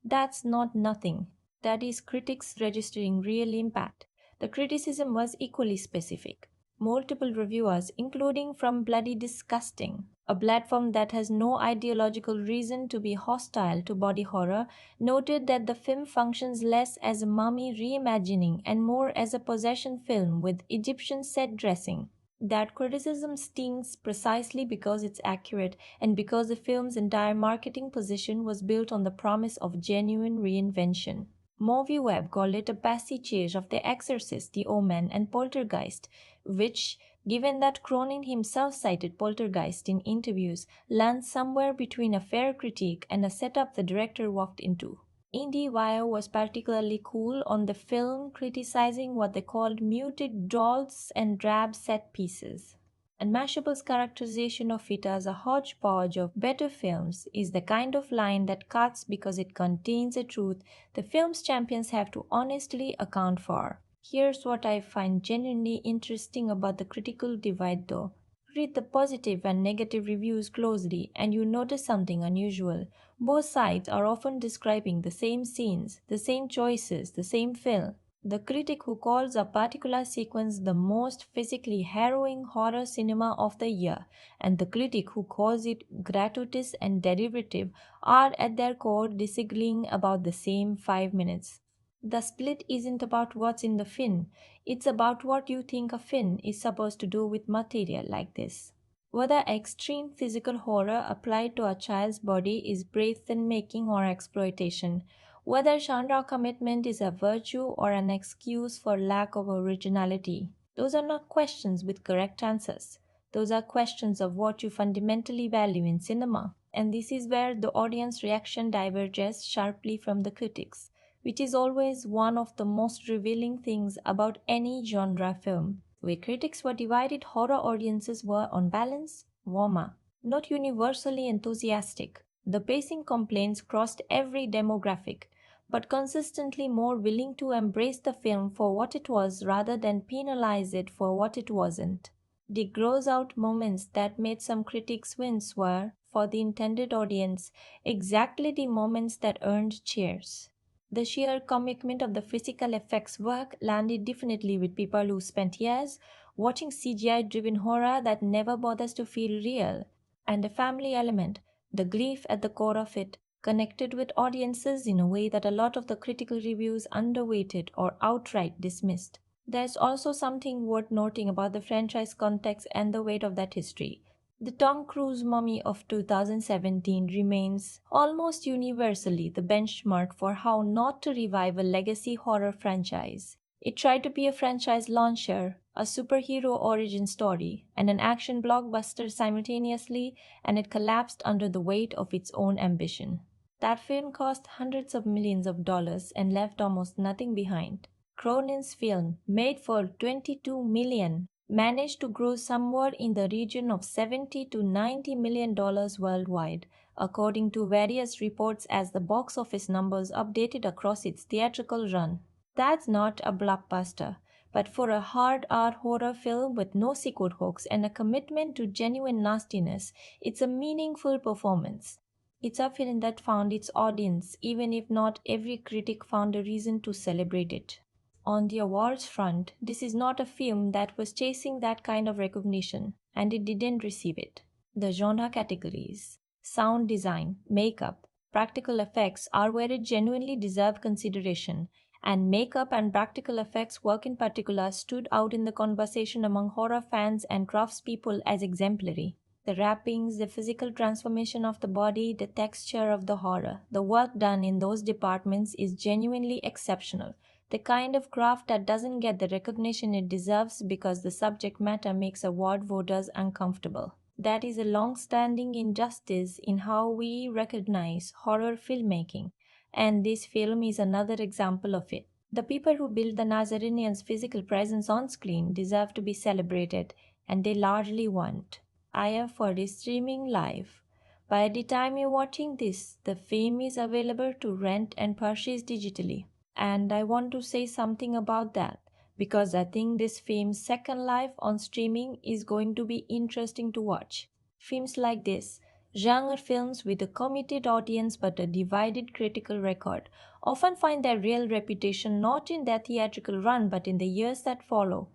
That's not nothing. That is critics registering real impact. The criticism was equally specific. Multiple reviewers, including from Bloody Disgusting, a platform that has no ideological reason to be hostile to body horror, noted that the film functions less as a mummy reimagining and more as a possession film with Egyptian set dressing. That criticism stings precisely because it's accurate and because the film's entire marketing position was built on the promise of genuine reinvention. MovieWeb called it a pastiche of The Exorcist, The Omen, and Poltergeist, which, given that Cronin himself cited Poltergeist in interviews, lands somewhere between a fair critique and a setup the director walked into. IndieWire was particularly cool on the film, criticizing what they called muted dolls and drab set pieces. And Mashable's characterization of it as a hodgepodge of better films is the kind of line that cuts because it contains a truth the film's champions have to honestly account for. Here's what I find genuinely interesting about the critical divide though. Read the positive and negative reviews closely, and you notice something unusual. Both sides are often describing the same scenes, the same choices, the same film. The critic who calls a particular sequence the most physically harrowing horror cinema of the year, and the critic who calls it gratuitous and derivative, are at their core disagreeing about the same 5 minutes. The split isn't about what's in the film, it's about what you think a film is supposed to do with material like this. Whether extreme physical horror applied to a child's body is breathtaking or exploitation, whether genre commitment is a virtue or an excuse for lack of originality, those are not questions with correct answers. Those are questions of what you fundamentally value in cinema. And this is where the audience reaction diverges sharply from the critics, which is always one of the most revealing things about any genre film. Where critics were divided, horror audiences were, on balance, warmer, not universally enthusiastic. The pacing complaints crossed every demographic, but consistently more willing to embrace the film for what it was rather than penalize it for what it wasn't. The gross out moments that made some critics wince were, for the intended audience, exactly the moments that earned cheers. The sheer commitment of the physical effects work landed definitely with people who spent years watching CGI driven horror that never bothers to feel real. And the family element, the grief at the core of it, connected with audiences in a way that a lot of the critical reviews underweighted or outright dismissed. There's also something worth noting about the franchise context and the weight of that history. The Tom Cruise Mummy of 2017 remains almost universally the benchmark for how not to revive a legacy horror franchise. It tried to be a franchise launcher, a superhero origin story, and an action blockbuster simultaneously, and it collapsed under the weight of its own ambition. That film cost hundreds of millions of dollars and left almost nothing behind. Cronin's film, made for 22 million, managed to gross somewhere in the region of 70 to 90 million dollars worldwide, according to various reports as the box office numbers updated across its theatrical run. That's not a blockbuster, but for a hard R horror film with no sequel hooks and a commitment to genuine nastiness, it's a meaningful performance. It's a film that found its audience, even if not every critic found a reason to celebrate it. On the awards front, this is not a film that was chasing that kind of recognition, and it didn't receive it. The genre categories, sound design, makeup, practical effects are where it genuinely deserved consideration, and makeup and practical effects work in particular stood out in the conversation among horror fans and craftspeople as exemplary. The wrappings, the physical transformation of the body, the texture of the horror, the work done in those departments is genuinely exceptional. The kind of craft that doesn't get the recognition it deserves because the subject matter makes award voters uncomfortable. That is a long standing injustice in how we recognize horror filmmaking, and this film is another example of it. The people who built the Nazarenians' physical presence on screen deserve to be celebrated, and they largely want. I am for this streaming live. By the time you're watching this, the film is available to rent and purchase digitally. And I want to say something about that because I think this film's second life on streaming is going to be interesting to watch. Films like this, Genre films with a committed audience but a divided critical record often find their real reputation not in their theatrical run but in the years that follow.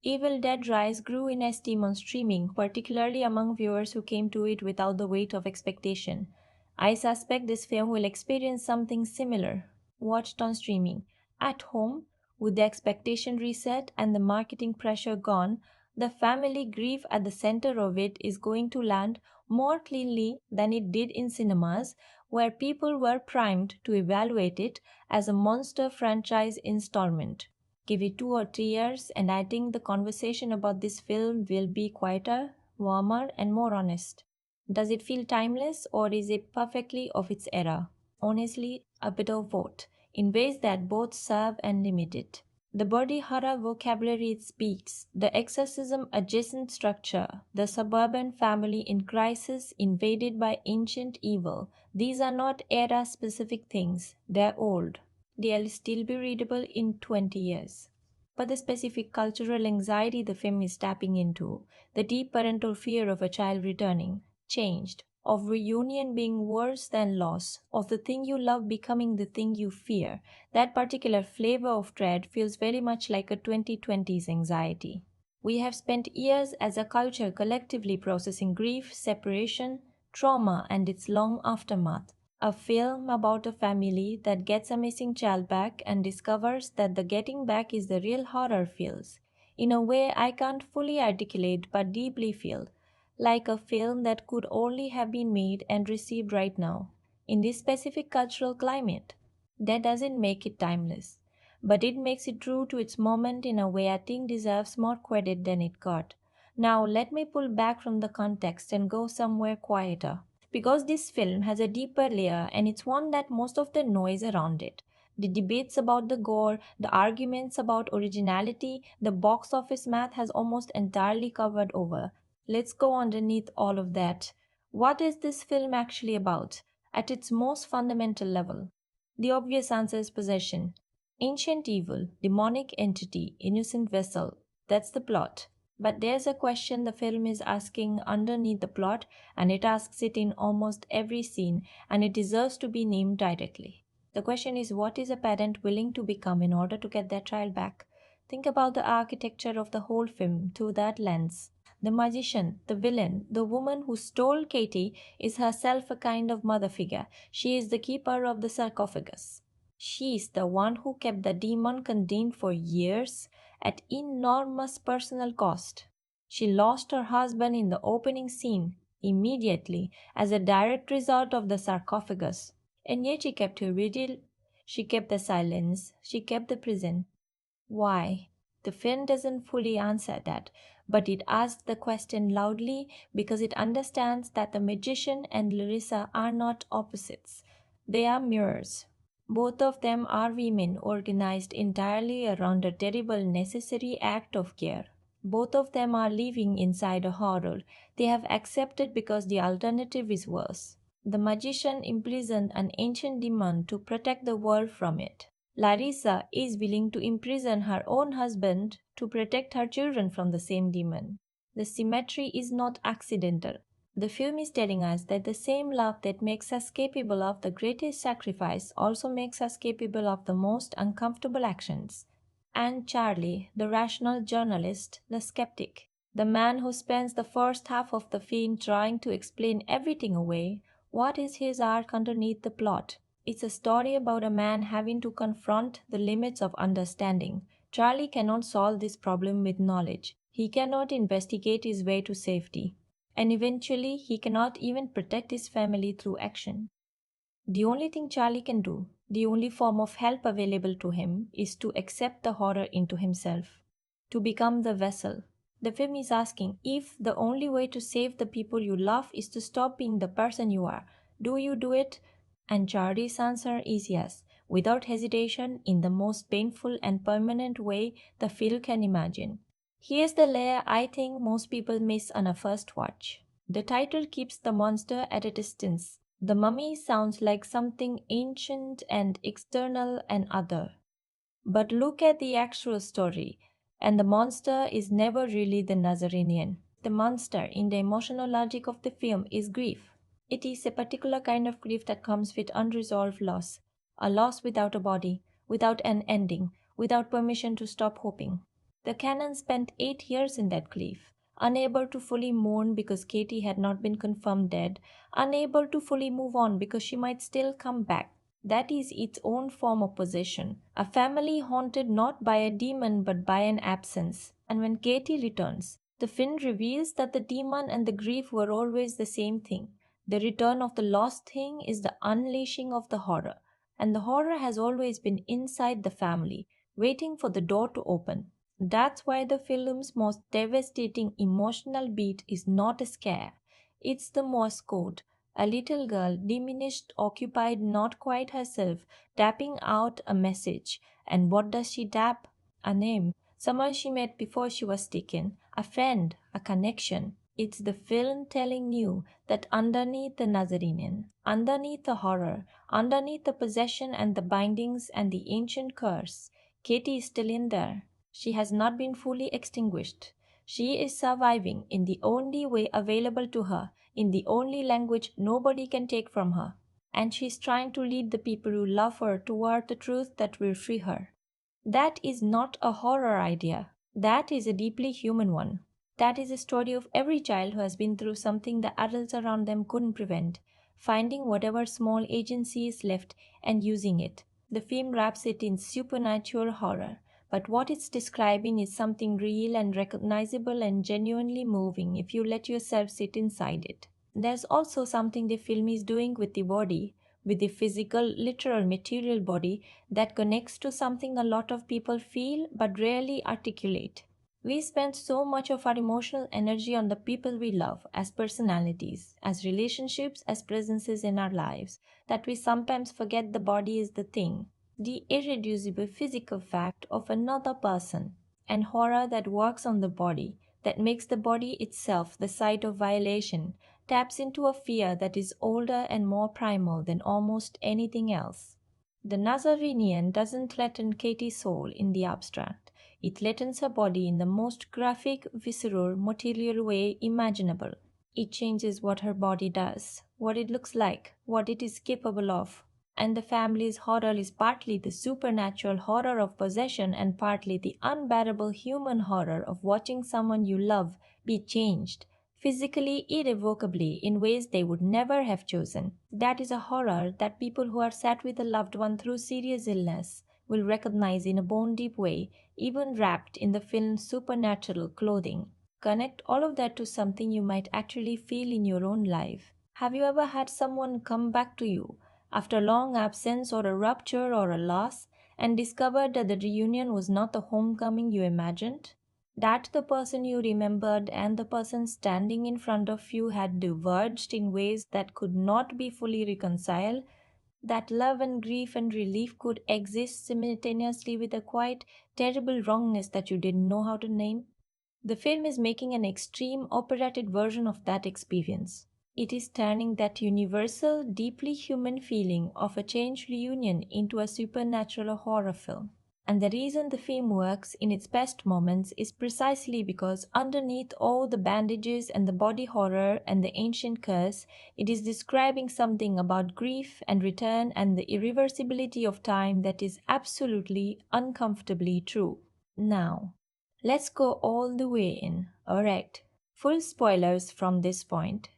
Evil Dead Rise grew in esteem on streaming, particularly among viewers who came to it without the weight of expectation. I suspect this film will experience something similar. Watched on streaming. At home, with the expectation reset and the marketing pressure gone, the family grief at the center of it is going to land more cleanly than it did in cinemas, where people were primed to evaluate it as a monster franchise installment. Give it 2 or 3 years, and I think the conversation about this film will be quieter, warmer, and more honest. Does it feel timeless or is it perfectly of its era? Honestly, a bit of both, in ways that both serve and limit it. The body horror vocabulary it speaks, the exorcism adjacent structure, the suburban family in crisis invaded by ancient evil, these are not era specific things, they're old. They'll still be readable in 20 years. But the specific cultural anxiety the film is tapping into, the deep parental fear of a child returning, changed, of reunion being worse than loss, of the thing you love becoming the thing you fear, that particular flavor of dread feels very much like a 2020s anxiety. We have spent years as a culture collectively processing grief, separation, trauma, and its long aftermath. A film about a family that gets a missing child back and discovers that the getting back is the real horror feels, in a way I can't fully articulate but deeply feel, like a film that could only have been made and received right now, in this specific cultural climate. That doesn't make it timeless, but it makes it true to its moment in a way I think deserves more credit than it got. Now, let me pull back from the context and go somewhere quieter because this film has a deeper layer and it's one that most of the noise around it. The debates about the gore, the arguments about originality, the box office math has almost entirely covered over. Let's go underneath all of that. What is this film actually about? At its most fundamental level? The obvious answer is possession. Ancient evil, demonic entity, innocent vessel. That's the plot. But there's a question the film is asking underneath the plot, and it asks it in almost every scene, and it deserves to be named directly. The question is, what is a parent willing to become in order to get their child back? Think about the architecture of the whole film through that lens. The magician, the villain, the woman who stole Katie is herself a kind of mother figure. She is the keeper of the sarcophagus. She is the one who kept the demon contained for years at enormous personal cost. She lost her husband in the opening scene immediately as a direct result of the sarcophagus. And yet she kept her vigil, she kept the silence, she kept the prison. Why? The film doesn't fully answer that, but it asks the question loudly because it understands that the magician and Larissa are not opposites. They are mirrors. Both of them are women organized entirely around a terrible necessary act of care. Both of them are living inside a horror they have accepted because the alternative is worse. The magician imprisoned an ancient demon to protect the world from it. Larissa is willing to imprison her own husband to protect her children from the same demon. The symmetry is not accidental. The film is telling us that the same love that makes us capable of the greatest sacrifice also makes us capable of the most uncomfortable actions. And Charlie, the rational journalist, the skeptic, the man who spends the first half of the film trying to explain everything away, what is his arc underneath the plot? It's a story about a man having to confront the limits of understanding. Charlie cannot solve this problem with knowledge. He cannot investigate his way to safety. And eventually, he cannot even protect his family through action. The only thing Charlie can do, the only form of help available to him, is to accept the horror into himself, to become the vessel. The film is asking if the only way to save the people you love is to stop being the person you are. Do you do it? And Charlie's answer is yes, without hesitation, in the most painful and permanent way the film can imagine. Here's the layer I think most people miss on a first watch. The title keeps the monster at a distance. The mummy sounds like something ancient and external and other. But look at the actual story, and the monster is never really the Nazarenian. The monster in the emotional logic of the film is grief. It is a particular kind of grief that comes with unresolved loss, a loss without a body, without an ending, without permission to stop hoping. The canon spent 8 years in that grief, unable to fully mourn because Katie had not been confirmed dead, unable to fully move on because she might still come back. That is its own form of possession, a family haunted not by a demon but by an absence. And when Katie returns, the film reveals that the demon and the grief were always the same thing. The return of the lost thing is the unleashing of the horror, and the horror has always been inside the family, waiting for the door to open. That's why the film's most devastating emotional beat is not a scare, it's the Morse code. A little girl, diminished, occupied, not quite herself, tapping out a message. And what does she tap? A name. Someone she met before she was taken. A friend. A connection. It's the film telling you that underneath the Nazarene, underneath the horror, underneath the possession and the bindings and the ancient curse, Katie is still in there. She has not been fully extinguished. She is surviving in the only way available to her, in the only language nobody can take from her. And she is trying to lead the people who love her toward the truth that will free her. That is not a horror idea. That is a deeply human one. That is a story of every child who has been through something the adults around them couldn't prevent, finding whatever small agency is left and using it. The film wraps it in supernatural horror, but what it's describing is something real and recognizable and genuinely moving if you let yourself sit inside it. There's also something the film is doing with the body, with the physical, literal, material body that connects to something a lot of people feel but rarely articulate. We spend so much of our emotional energy on the people we love as personalities, as relationships, as presences in our lives, that we sometimes forget the body is the thing, the irreducible physical fact of another person, and horror that works on the body, that makes the body itself the site of violation, taps into a fear that is older and more primal than almost anything else. The Nazarenian doesn't threaten Katie's soul in the abstract. It threatens her body in the most graphic, visceral, material way imaginable. It changes what her body does, what it looks like, what it is capable of. And the family's horror is partly the supernatural horror of possession and partly the unbearable human horror of watching someone you love be changed, physically, irrevocably, in ways they would never have chosen. That is a horror that people who are sat with a loved one through serious illness will recognize in a bone deep way, even wrapped in the film's supernatural clothing. Connect all of that to something you might actually feel in your own life. Have you ever had someone come back to you after long absence or a rupture or a loss and discovered that the reunion was not the homecoming you imagined? That the person you remembered and the person standing in front of you had diverged in ways that could not be fully reconciled, that love and grief and relief could exist simultaneously with a quite terrible wrongness that you didn't know how to name? The film is making an extreme operated version of that experience. It is turning that universal, deeply human feeling of a changed reunion into a supernatural horror film. And the reason the film works in its best moments is precisely because underneath all the bandages and the body horror and the ancient curse, it is describing something about grief and return and the irreversibility of time that is absolutely uncomfortably true. Now, let's go all the way in. Alright, full spoilers from this point.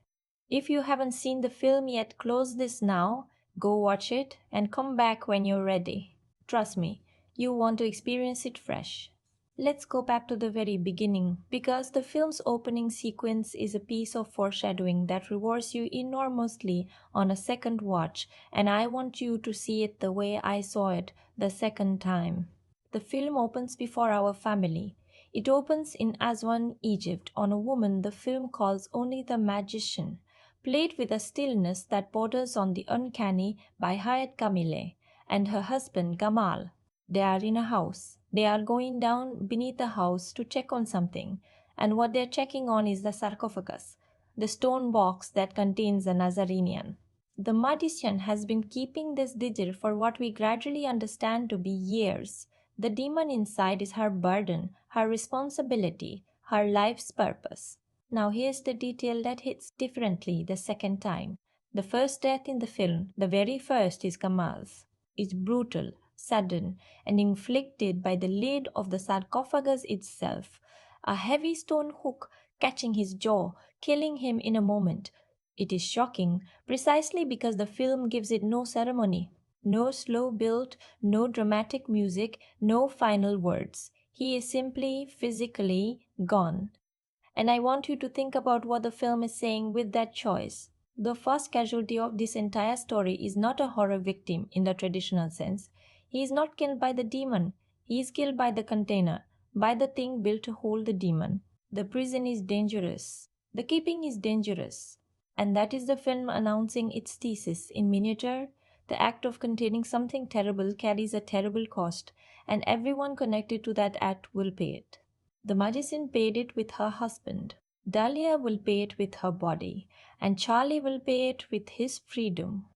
If you haven't seen the film yet, close this now, go watch it, and come back when you're ready. Trust me, you want to experience it fresh. Let's go back to the very beginning, because the film's opening sequence is a piece of foreshadowing that rewards you enormously on a second watch, and I want you to see it the way I saw it the second time. The film opens before our family. It opens in Aswan, Egypt, on a woman the film calls only the magician, played with a stillness that borders on the uncanny by Hayat Kamile and her husband Gamal. They are in a house. They are going down beneath the house to check on something, and what they're checking on is the sarcophagus, the stone box that contains the Nazarenian. The magician has been keeping this digit for what we gradually understand to be years. The demon inside is her burden, her responsibility, her life's purpose. Now here's the detail that hits differently the second time. The first death in the film, the very first, is Kamal's. It's brutal, sudden, and inflicted by the lid of the sarcophagus itself. A heavy stone hook catching his jaw, killing him in a moment. It is shocking, precisely because the film gives it no ceremony. No slow build, no dramatic music, no final words. He is simply, physically gone. And I want you to think about what the film is saying with that choice. The first casualty of this entire story is not a horror victim in the traditional sense. He is not killed by the demon, he is killed by the container, by the thing built to hold the demon. The prison is dangerous, the keeping is dangerous. And that is the film announcing its thesis in miniature. The act of containing something terrible carries a terrible cost, and everyone connected to that act will pay it. The magician paid it with her husband. Dahlia will pay it with her body, and Charlie will pay it with his freedom.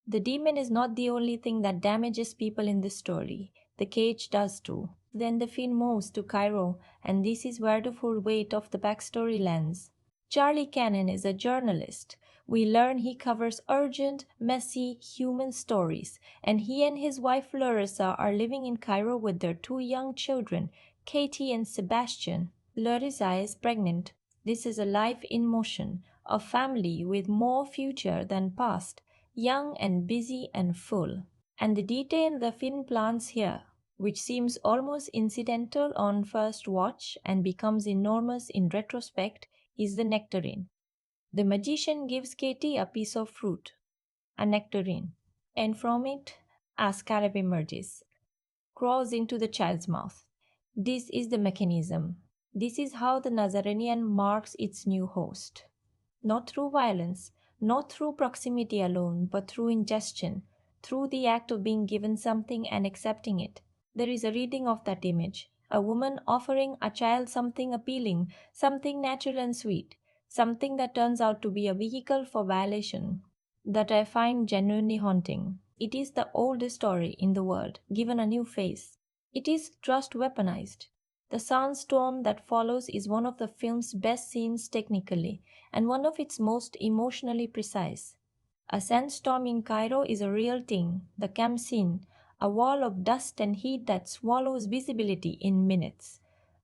The demon is not the only thing that damages people in this story. The cage does too. Then the film moves to Cairo, and this is where the full weight of the backstory lands. Charlie Cannon is a journalist. We learn he covers urgent, messy, human stories, and he and his wife Larissa are living in Cairo with their two young children, Katie and Sebastian. Larissa is pregnant. This is a life in motion, a family with more future than past, young and busy and full. And the detail the film plants here, which seems almost incidental on first watch and becomes enormous in retrospect, is the nectarine. The magician gives Katie a piece of fruit, a nectarine, and from it a scarab emerges, crawls into the child's mouth. This is the mechanism. This is how the Nazarenian marks its new host. Not through violence, not through proximity alone, but through ingestion, through the act of being given something and accepting it. There is a reading of that image, a woman offering a child something appealing, something natural and sweet, something that turns out to be a vehicle for violation, that I find genuinely haunting. It is the oldest story in the world, given a new face. It is just weaponized. The sandstorm that follows is one of the film's best scenes technically, and one of its most emotionally precise. A sandstorm in Cairo is a real thing, the camp scene, a wall of dust and heat that swallows visibility in minutes.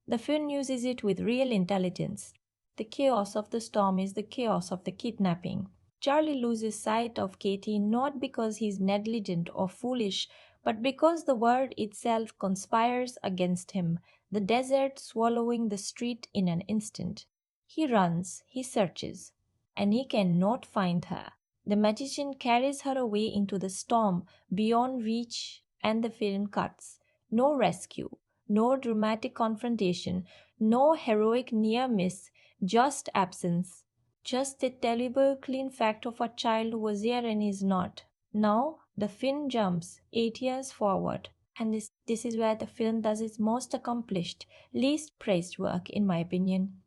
The film uses it with real intelligence. The chaos of the storm is the chaos of the kidnapping. Charlie loses sight of Katie not because he's negligent or foolish, but because the world itself conspires against him, the desert swallowing the street in an instant. He runs, he searches, and he cannot find her. The magician carries her away into the storm beyond reach, and the film cuts. No rescue, no dramatic confrontation, no heroic near miss, just absence. Just the terrible clean fact of a child who was here and is not. Now the film jumps 8 years forward, and this is where the film does its most accomplished, least praised work, in my opinion.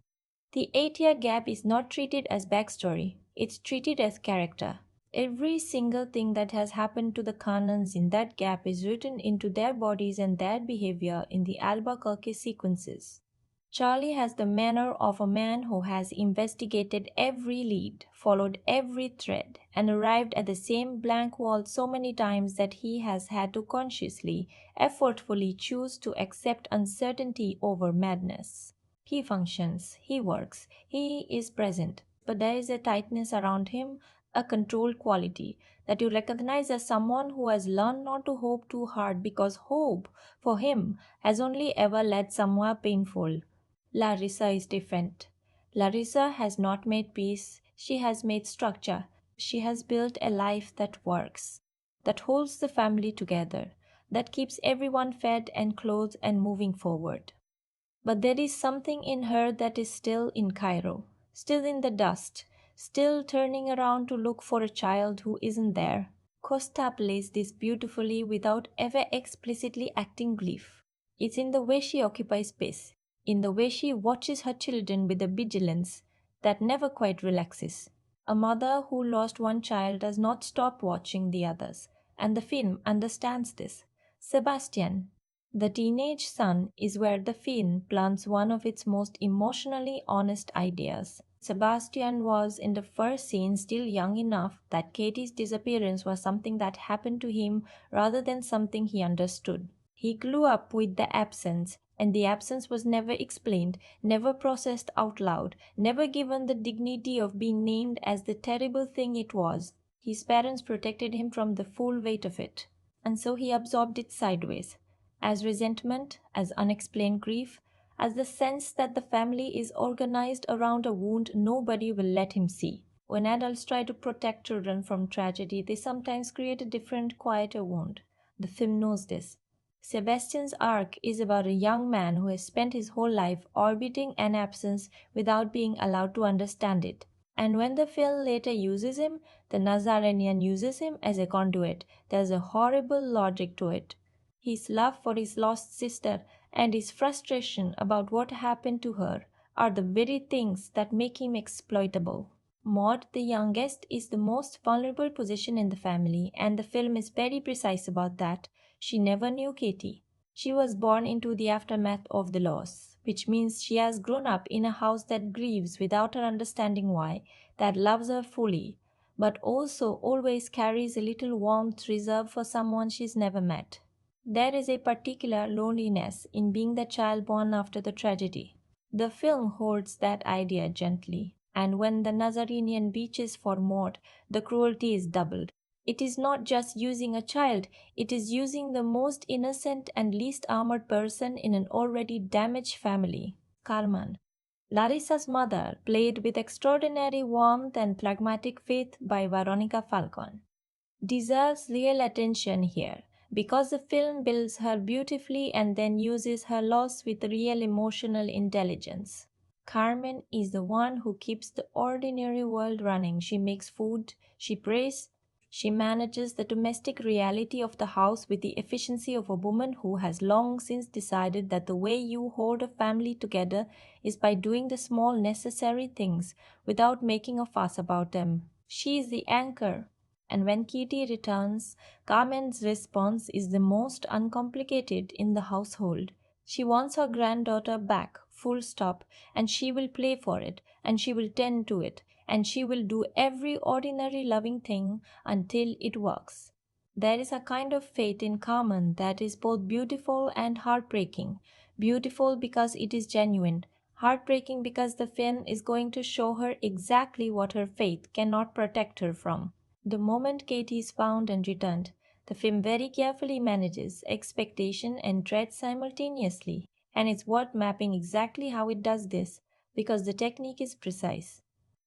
The 8 year gap is not treated as backstory, it's treated as character. Every single thing that has happened to the Kanans in that gap is written into their bodies and their behavior in the Albuquerque sequences. Charlie has the manner of a man who has investigated every lead, followed every thread, and arrived at the same blank wall so many times that he has had to consciously, effortfully choose to accept uncertainty over madness. He functions, he works, he is present, but there is a tightness around him, a controlled quality that you recognize as someone who has learned not to hope too hard because hope, for him, has only ever led somewhere painful. Larissa is different. Larissa has not made peace, she has made structure. She has built a life that works, that holds the family together, that keeps everyone fed and clothed and moving forward. But there is something in her that is still in Cairo, still in the dust, still turning around to look for a child who isn't there. Costa plays this beautifully without ever explicitly acting grief. It's in the way she occupies space, in the way she watches her children with a vigilance that never quite relaxes. A mother who lost one child does not stop watching the others, and the film understands this. Sebastian, the teenage son, is where the film plants one of its most emotionally honest ideas. Sebastian was in the first scene still young enough that Katie's disappearance was something that happened to him rather than something he understood. He grew up with the absence, and the absence was never explained, never processed out loud, never given the dignity of being named as the terrible thing it was. His parents protected him from the full weight of it, and so he absorbed it sideways, as resentment, as unexplained grief, as the sense that the family is organized around a wound nobody will let him see. When adults try to protect children from tragedy, they sometimes create a different, quieter wound. The film knows this. Sebastian's arc is about a young man who has spent his whole life orbiting an absence without being allowed to understand it. And when the film later uses him, the Nazarenian uses him as a conduit. There's a horrible logic to it. His love for his lost sister and his frustration about what happened to her are the very things that make him exploitable. Maud, the youngest, is the most vulnerable position in the family, and the film is very precise about that. She never knew Katie. She was born into the aftermath of the loss, which means she has grown up in a house that grieves without her understanding why, that loves her fully, but also always carries a little warmth reserved for someone she's never met. There is a particular loneliness in being the child born after the tragedy. The film holds that idea gently, and when the Nazarenian reaches for Maud, the cruelty is doubled. It is not just using a child, it is using the most innocent and least armored person in an already damaged family, Carmen. Larissa's mother, played with extraordinary warmth and pragmatic faith by Veronica Falcon, deserves real attention here because the film builds her beautifully and then uses her loss with real emotional intelligence. Carmen is the one who keeps the ordinary world running. She makes food, she prays, she manages the domestic reality of the house with the efficiency of a woman who has long since decided that the way you hold a family together is by doing the small necessary things without making a fuss about them. She is the anchor. And when Kitty returns, Carmen's response is the most uncomplicated in the household. She wants her granddaughter back, full stop, and she will play for it, and she will tend to it, and she will do every ordinary loving thing until it works. There is a kind of faith in Carmen that is both beautiful and heartbreaking. Beautiful because it is genuine, heartbreaking because the film is going to show her exactly what her faith cannot protect her from. The moment Katie is found and returned, the film very carefully manages expectation and dread simultaneously, and it's worth mapping exactly how it does this because the technique is precise.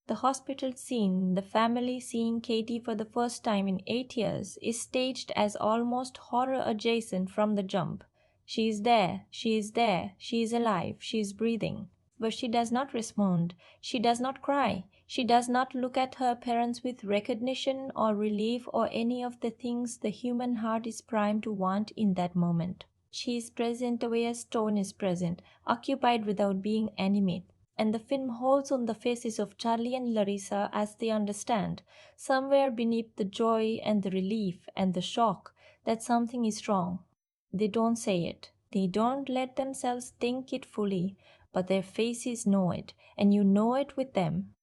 The hospital scene, the family seeing Katie for the first time in 8 years, is staged as almost horror adjacent from the jump. She is there, she is there, she is alive, she is breathing. But she does not respond, she does not cry, she does not look at her parents with recognition or relief or any of the things the human heart is primed to want in that moment. She is present the way a stone is present, occupied without being animate. And the film holds on the faces of Charlie and Larissa as they understand, somewhere beneath the joy and the relief and the shock, that something is wrong. They don't say it. They don't let themselves think it fully, but their faces know it, and you know it with them.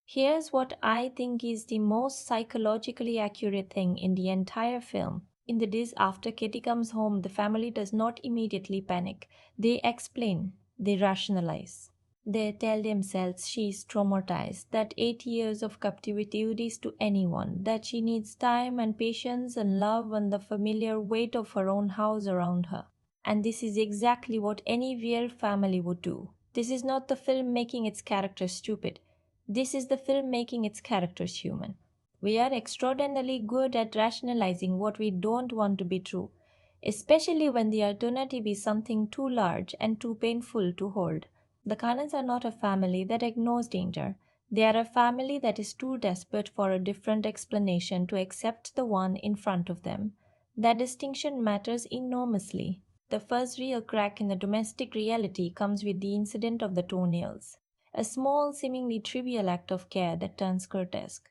Here's what I think is the most psychologically accurate thing in the entire film. In the days after Katie comes home, the family does not immediately panic. They explain, they rationalize. They tell themselves she is traumatized, that 8 years of captivity is to anyone, that she needs time and patience and love and the familiar weight of her own house around her. And this is exactly what any real family would do. This is not the film making its characters stupid. This is the film making its characters human. We are extraordinarily good at rationalizing what we don't want to be true, especially when the alternative is something too large and too painful to hold. The Kanans are not a family that ignores danger. They are a family that is too desperate for a different explanation to accept the one in front of them. That distinction matters enormously. The first real crack in the domestic reality comes with the incident of the toenails, a small, seemingly trivial act of care that turns grotesque.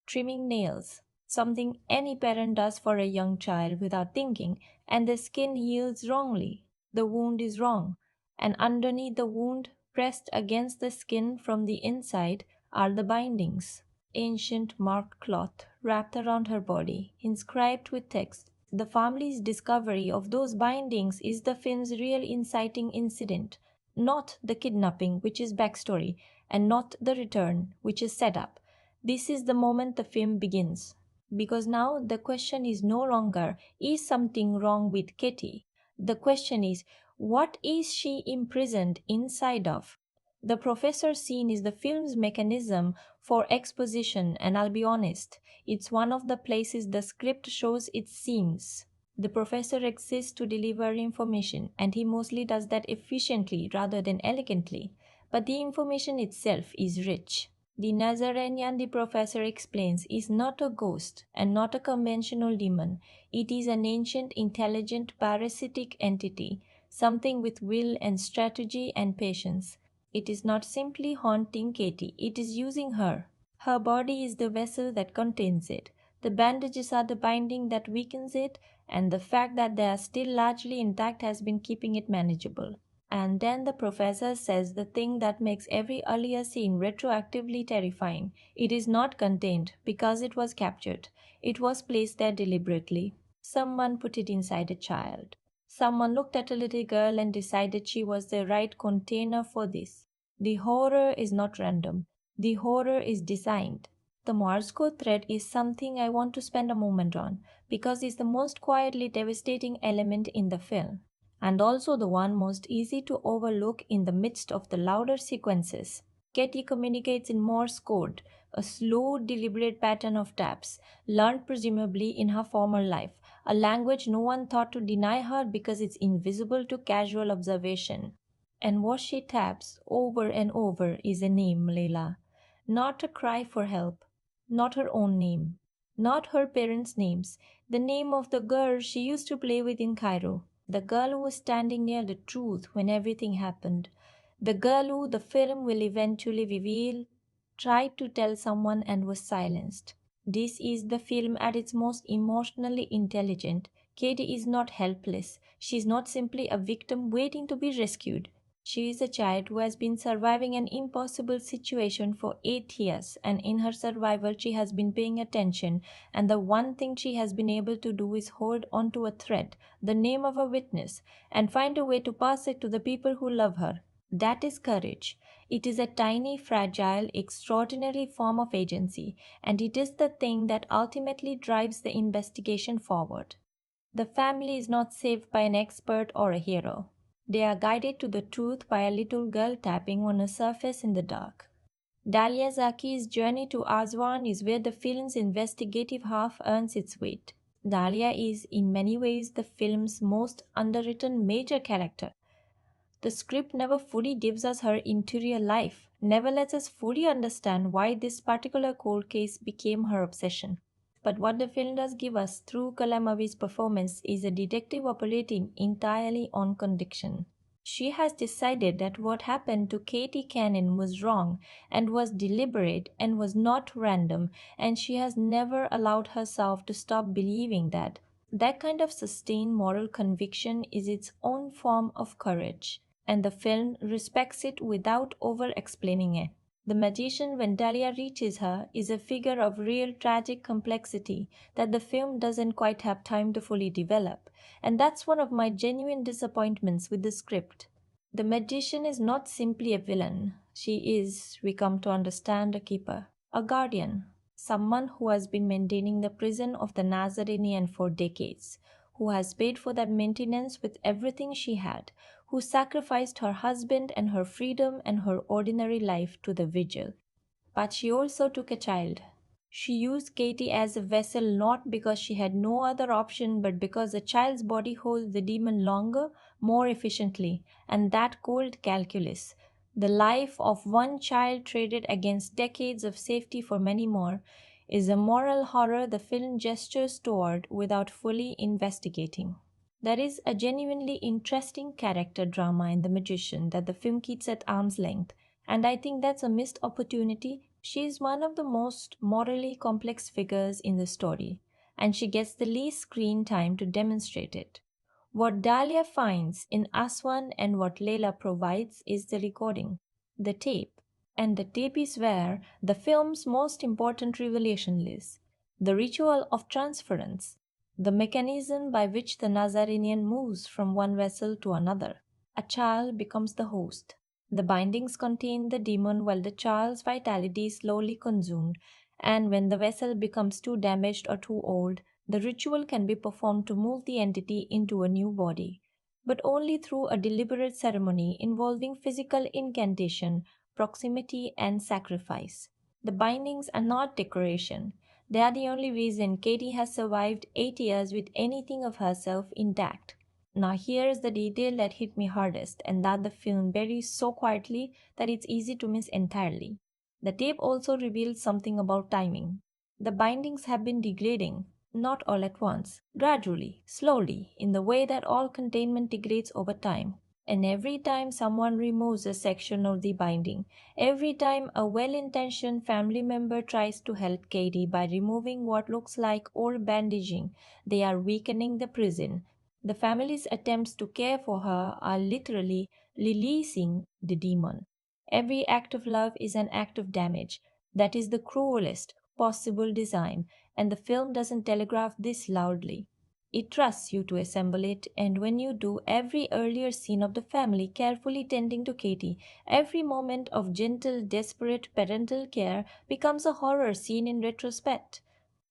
Trimming nails, something any parent does for a young child without thinking, and the skin heals wrongly. The wound is wrong, and underneath the wound, pressed against the skin from the inside, are the bindings. Ancient marked cloth wrapped around her body, inscribed with text. The family's discovery of those bindings is the film's real inciting incident, not the kidnapping, which is backstory, and not the return, which is setup. This is the moment the film begins. Because now the question is no longer, is something wrong with Katie? The question is, what is she imprisoned inside of? The professor scene is the film's mechanism for exposition, and I'll be honest, it's one of the places the script shows its seams. The professor exists to deliver information, and he mostly does that efficiently rather than elegantly. But the information itself is rich. The Nazarenian, the professor explains, is not a ghost and not a conventional demon. It is an ancient, intelligent, parasitic entity, something with will and strategy and patience. It is not simply haunting Katie, it is using her. Her body is the vessel that contains it. The bandages are the binding that weakens it, and the fact that they are still largely intact has been keeping it manageable. And then the professor says the thing that makes every earlier scene retroactively terrifying. It is not contained because it was captured. It was placed there deliberately. Someone put it inside a child. Someone looked at a little girl and decided she was the right container for this. The horror is not random. The horror is designed. The Morse code thread is something I want to spend a moment on because it's the most quietly devastating element in the film, and also the one most easy to overlook in the midst of the louder sequences. Katie communicates in Morse code, a slow, deliberate pattern of taps, learned presumably in her former life, a language no one thought to deny her because it's invisible to casual observation. And what she taps over and over is a name, Leila. Not a cry for help, not her own name, not her parents' names, the name of the girl she used to play with in Cairo, the girl who was standing near the truth when everything happened, the girl who the film will eventually reveal tried to tell someone and was silenced. This is the film at its most emotionally intelligent. Katie is not helpless. She is not simply a victim waiting to be rescued. She is a child who has been surviving an impossible situation for 8 years, and in her survival, she has been paying attention. And the one thing she has been able to do is hold onto a thread, the name of a witness, and find a way to pass it to the people who love her. That is courage. It is a tiny, fragile, extraordinary form of agency, and it is the thing that ultimately drives the investigation forward. The family is not saved by an expert or a hero. They are guided to the truth by a little girl tapping on a surface in the dark. Dalia Zaki's journey to Aswan is where the film's investigative half earns its weight. Dalia is, in many ways, the film's most underwritten major character. The script never fully gives us her interior life, never lets us fully understand why this particular cold case became her obsession. But what the film does give us through Calamawy's performance is a detective operating entirely on conviction. She has decided that what happened to Katie Cannon was wrong and was deliberate and was not random, and she has never allowed herself to stop believing that. That kind of sustained moral conviction is its own form of courage, and the film respects it without over explaining it. The magician, when Dahlia reaches her, is a figure of real tragic complexity that the film doesn't quite have time to fully develop, and that's one of my genuine disappointments with the script. The magician is not simply a villain. She is, we come to understand, a keeper, a guardian, someone who has been maintaining the prison of the Nazarene for decades, who has paid for that maintenance with everything she had, who sacrificed her husband and her freedom and her ordinary life to the vigil. But she also took a child. She used Katie as a vessel not because she had no other option, but because a child's body holds the demon longer, more efficiently, and that cold calculus, the life of one child traded against decades of safety for many more, is a moral horror the film gestures toward without fully investigating. There is a genuinely interesting character drama in The Magician that the film keeps at arm's length, and I think that's a missed opportunity. She is one of the most morally complex figures in the story, and she gets the least screen time to demonstrate it. What Dahlia finds in Aswan and what Leila provides is the recording, the tape. And the tape is where the film's most important revelation lies: the ritual of transference, the mechanism by which the Nazarenian moves from one vessel to another. A child becomes the host. The bindings contain the demon while the child's vitality is slowly consumed, and when the vessel becomes too damaged or too old, the ritual can be performed to move the entity into a new body, but only through a deliberate ceremony involving physical incantation, proximity, and sacrifice. The bindings are not decoration. They are the only reason Katie has survived 8 years with anything of herself intact. Now, here's the detail that hit me hardest, and that the film buries so quietly that it's easy to miss entirely. The tape also reveals something about timing. The bindings have been degrading, not all at once, gradually, slowly, in the way that all containment degrades over time. And every time someone removes a section of the binding, every time a well intentioned family member tries to help Katie by removing what looks like old bandaging, they are weakening the prison. The family's attempts to care for her are literally releasing the demon. Every act of love is an act of damage. That is the cruelest possible design, and the film doesn't telegraph this loudly. It trusts you to assemble it, and when you do, every earlier scene of the family carefully tending to Katie, every moment of gentle, desperate parental care becomes a horror scene in retrospect.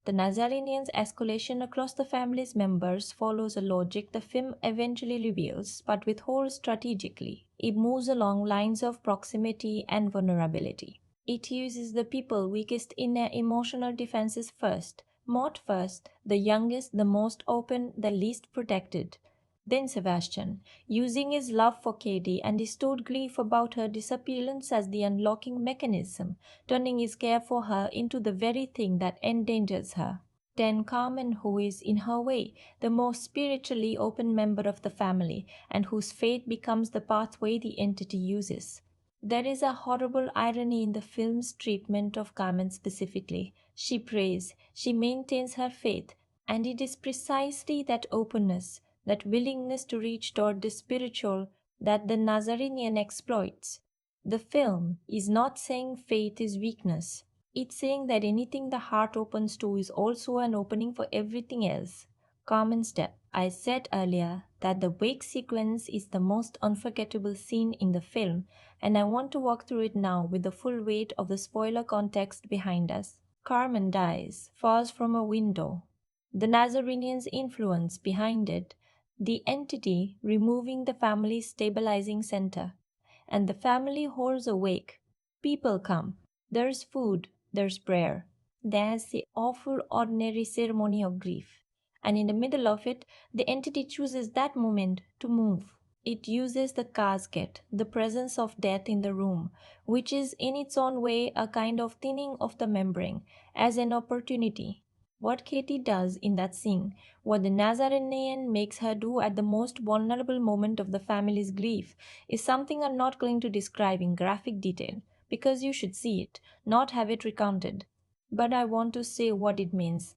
The Nazarenian's escalation across the family's members follows a logic the film eventually reveals, but withholds strategically. It moves along lines of proximity and vulnerability. It uses the people weakest in their emotional defenses first. Maud first, the youngest, the most open, the least protected. Then Sebastian, using his love for Katie and his stored grief about her disappearance as the unlocking mechanism, turning his care for her into the very thing that endangers her. Then Carmen, who is, in her way, the most spiritually open member of the family, and whose fate becomes the pathway the entity uses. There is a horrible irony in the film's treatment of Carmen specifically. She prays, she maintains her faith, and it is precisely that openness, that willingness to reach toward the spiritual, that the Nazarenian exploits. The film is not saying faith is weakness. It's saying that anything the heart opens to is also an opening for everything else. Common step. I said earlier that the wake sequence is the most unforgettable scene in the film, and I want to walk through it now with the full weight of the spoiler context behind us. Carmen dies, falls from a window. The Nazarenian's influence behind it, the entity removing the family's stabilizing center, and the family holds awake. People come. There's food, there's prayer. There's the awful ordinary ceremony of grief. And in the middle of it, the entity chooses that moment to move. It uses the casket, the presence of death in the room, which is in its own way a kind of thinning of the membrane, as an opportunity. What Katie does in that scene, what the Nazarene makes her do at the most vulnerable moment of the family's grief, is something I'm not going to describe in graphic detail, because you should see it, not have it recounted. But I want to say what it means.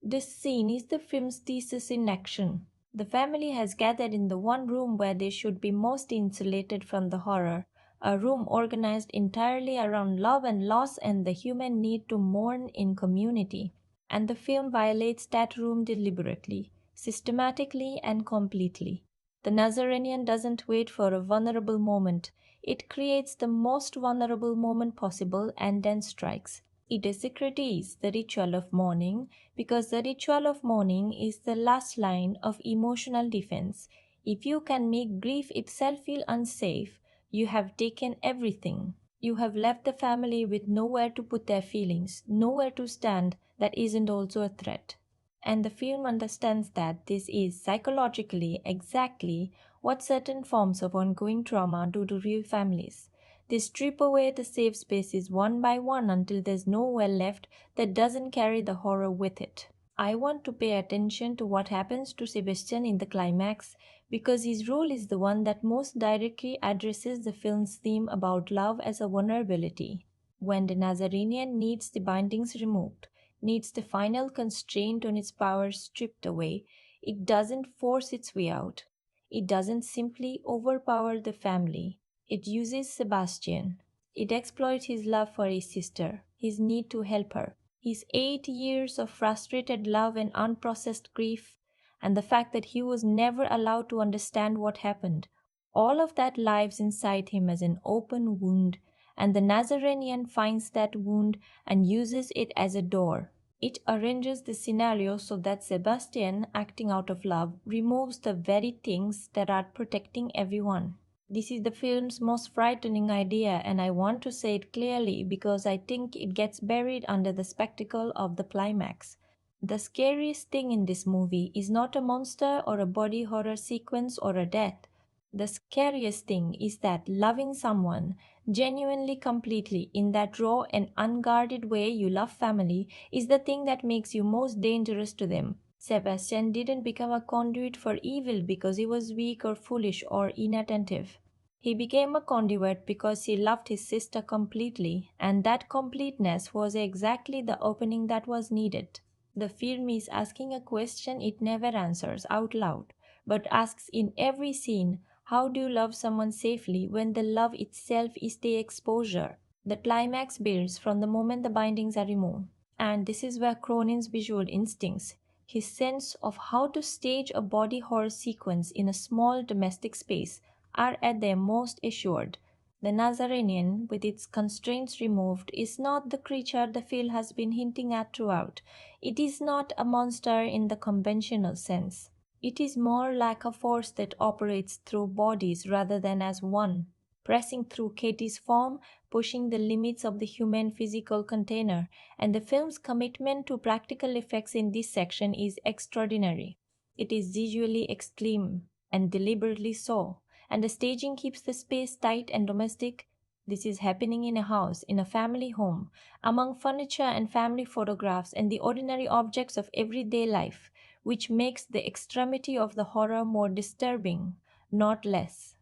This scene is the film's thesis in action. The family has gathered in the one room where they should be most insulated from the horror, a room organized entirely around love and loss and the human need to mourn in community. And the film violates that room deliberately, systematically, and completely. The Nazarenian doesn't wait for a vulnerable moment. It creates the most vulnerable moment possible and then strikes. It desecrates the ritual of mourning because the ritual of mourning is the last line of emotional defense. If you can make grief itself feel unsafe, you have taken everything. You have left the family with nowhere to put their feelings, nowhere to stand that isn't also a threat. And the film understands that this is psychologically exactly what certain forms of ongoing trauma do to real families. They strip away the safe spaces one by one until there's nowhere left that doesn't carry the horror with it. I want to pay attention to what happens to Sebastian in the climax because his role is the one that most directly addresses the film's theme about love as a vulnerability. When the Nazarenian needs the bindings removed, needs the final constraint on its power stripped away, it doesn't force its way out. It doesn't simply overpower the family. It uses Sebastian. It exploits his love for his sister, his need to help her, his 8 years of frustrated love and unprocessed grief, and the fact that he was never allowed to understand what happened. All of that lives inside him as an open wound, and the Nazarenian finds that wound and uses it as a door. It arranges the scenario so that Sebastian, acting out of love, removes the very things that are protecting everyone. This is the film's most frightening idea, and I want to say it clearly because I think it gets buried under the spectacle of the climax. The scariest thing in this movie is not a monster or a body horror sequence or a death. The scariest thing is that loving someone genuinely, completely, in that raw and unguarded way you love family, is the thing that makes you most dangerous to them. Sebastian didn't become a conduit for evil because he was weak or foolish or inattentive. He became a conduit because he loved his sister completely, and that completeness was exactly the opening that was needed. The film is asking a question it never answers out loud, but asks in every scene: how do you love someone safely when the love itself is the exposure? The climax builds from the moment the bindings are removed. And this is where Cronin's visual instincts, his sense of how to stage a body horror sequence in a small domestic space, are at their most assured. The Nazarenian, with its constraints removed, is not the creature the film has been hinting at throughout. It is not a monster in the conventional sense. It is more like a force that operates through bodies rather than as one, pressing through Katie's form, pushing the limits of the human physical container, and the film's commitment to practical effects in this section is extraordinary. It is visually extreme, and deliberately so, and the staging keeps the space tight and domestic. This is happening in a house, in a family home, among furniture and family photographs and the ordinary objects of everyday life, which makes the extremity of the horror more disturbing, not less.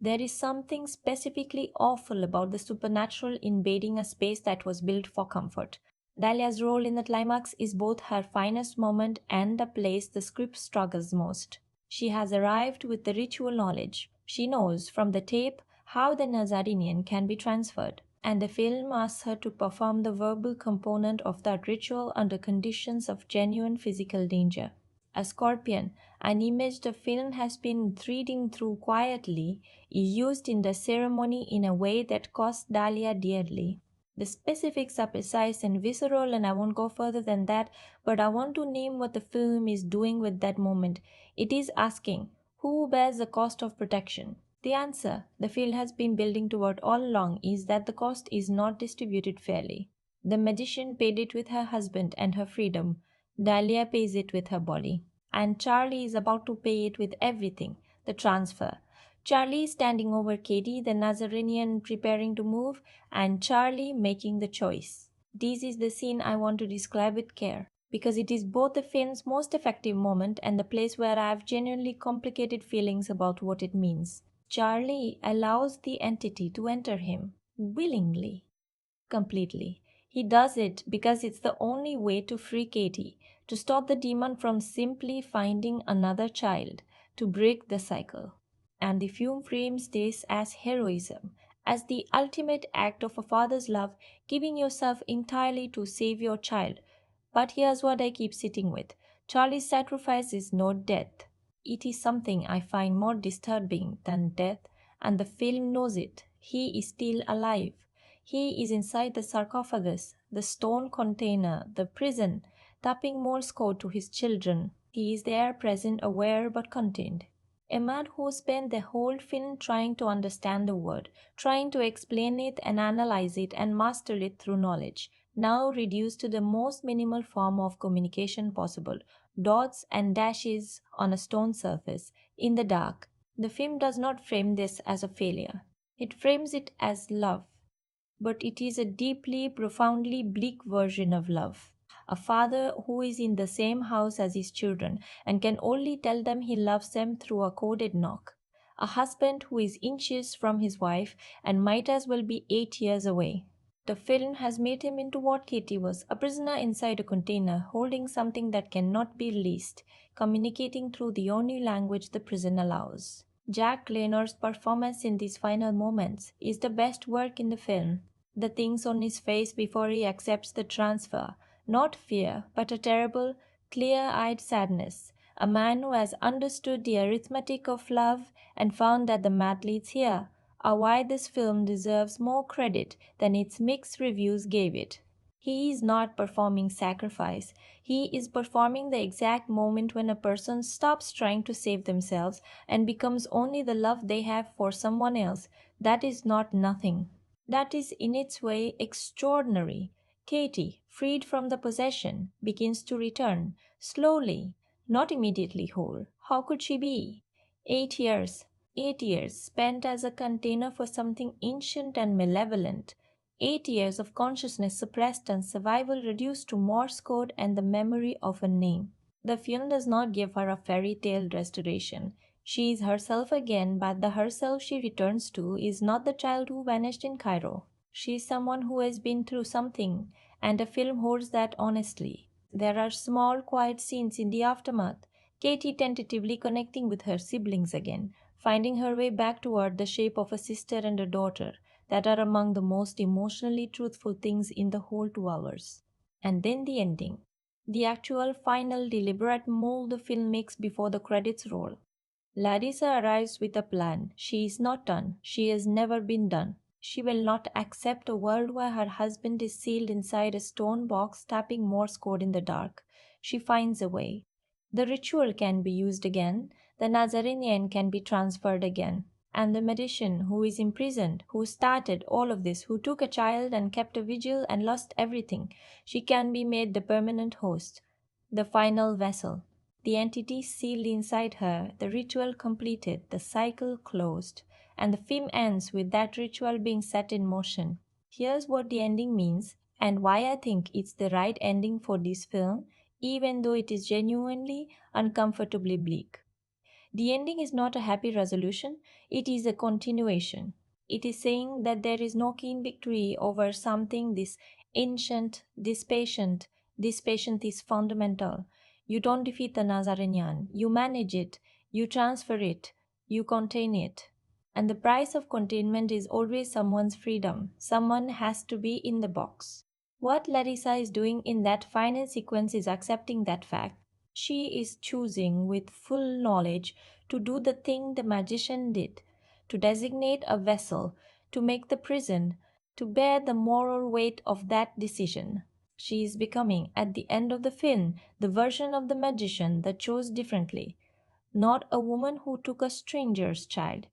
There is something specifically awful about the supernatural invading a space that was built for comfort. Dahlia's role in the climax is both her finest moment and the place the script struggles most. She has arrived with the ritual knowledge. She knows from the tape how the Nazarenian can be transferred, and the film asks her to perform the verbal component of that ritual under conditions of genuine physical danger. A scorpion, an image the film has been threading through quietly, is used in the ceremony in a way that cost Dahlia dearly. The specifics are precise and visceral, and I won't go further than that, but I want to name what the film is doing with that moment. It is asking, who bears the cost of protection? The answer the film has been building toward all along is that the cost is not distributed fairly. The magician paid it with her husband and her freedom. Dahlia pays it with her body. And Charlie is about to pay it with everything, the transfer. Charlie standing over Katie, the Nazarenian preparing to move, and Charlie making the choice. This is the scene I want to describe with care, because it is both the film's most effective moment and the place where I have genuinely complicated feelings about what it means. Charlie allows the entity to enter him, willingly, completely. He does it because it's the only way to free Katie, to stop the demon from simply finding another child, to break the cycle. And the film frames this as heroism, as the ultimate act of a father's love, giving yourself entirely to save your child. But here's what I keep sitting with: Charlie's sacrifice is not death. It is something I find more disturbing than death, and the film knows it. He is still alive. He is inside the sarcophagus, the stone container, the prison, tapping Morse code to his children. He is there, present, aware, but contained. A man who spent the whole film trying to understand the word, trying to explain it and analyze it and master it through knowledge, now reduced to the most minimal form of communication possible: dots and dashes on a stone surface, in the dark. The film does not frame this as a failure. It frames it as love, but it is a deeply, profoundly bleak version of love. A father who is in the same house as his children and can only tell them he loves them through a coded knock. A husband who is inches from his wife and might as well be 8 years away. The film has made him into what Katie was: a prisoner inside a container, holding something that cannot be released, communicating through the only language the prison allows. Jack Reynor's performance in these final moments is the best work in the film. The things on his face before he accepts the transfer, not fear, but a terrible, clear eyed sadness. A man who has understood the arithmetic of love and found that the math leads here, are why this film deserves more credit than its mixed reviews gave it. He is not performing sacrifice. He is performing the exact moment when a person stops trying to save themselves and becomes only the love they have for someone else. That is not nothing. That is in its way extraordinary. Katie, freed from the possession, begins to return, slowly, not immediately whole. How could she be? 8 years, 8 years spent as a container for something ancient and malevolent. 8 years of consciousness suppressed and survival reduced to Morse code and the memory of a name. The film does not give her a fairy tale restoration. She is herself again, but the herself she returns to is not the child who vanished in Cairo. She is someone who has been through something, and the film holds that honestly. There are small, quiet scenes in the aftermath. Katie tentatively connecting with her siblings again, finding her way back toward the shape of a sister and a daughter that are among the most emotionally truthful things in the whole 2 hours. And then the ending. The actual final deliberate move the film makes before the credits roll. Larissa arrives with a plan. She is not done. She has never been done. She will not accept a world where her husband is sealed inside a stone box tapping Morse code in the dark. She finds a way. The ritual can be used again. The Nazarene can be transferred again. And the magician who is imprisoned, who started all of this, who took a child and kept a vigil and lost everything, she can be made the permanent host, the final vessel. The entity sealed inside her, the ritual completed, the cycle closed, and the film ends with that ritual being set in motion. Here's what the ending means, and why I think it's the right ending for this film, even though it is genuinely uncomfortably bleak. The ending is not a happy resolution, it is a continuation. It is saying that there is no keen victory over something this ancient, this patient. This patience is fundamental. You don't defeat the Nazarenian, you manage it, you transfer it, you contain it. And the price of containment is always someone's freedom. Someone has to be in the box. What Larissa is doing in that final sequence is accepting that fact. She is choosing with full knowledge to do the thing the magician did, to designate a vessel, to make the prison, to bear the moral weight of that decision. She is becoming, at the end of the film, the version of the magician that chose differently. Not a woman who took a stranger's child,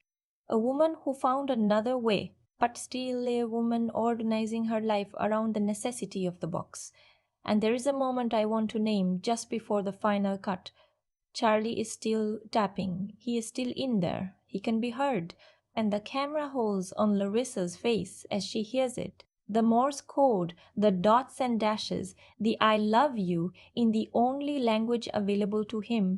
a woman who found another way, but still a woman organizing her life around the necessity of the box. And there is a moment I want to name just before the final cut. Charlie is still tapping. He is still in there. He can be heard. And the camera holds on Larissa's face as she hears it. The Morse code, the dots and dashes, the I love you in the only language available to him.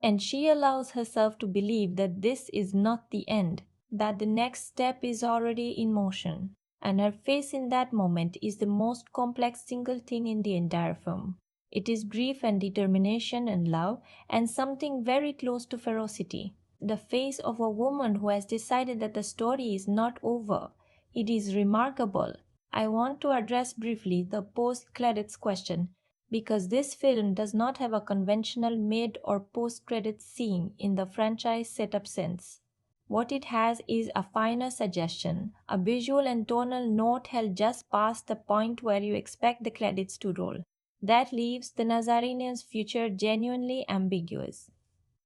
And she allows herself to believe that this is not the end, that the next step is already in motion. And her face in that moment is the most complex single thing in the entire film. It is grief and determination and love and something very close to ferocity. The face of a woman who has decided that the story is not over. It is remarkable. I want to address briefly the post-credits question because this film does not have a conventional mid or post-credits scene in the franchise setup sense. What it has is a finer suggestion, a visual and tonal note held just past the point where you expect the credits to roll. That leaves the Nazarenian's future genuinely ambiguous.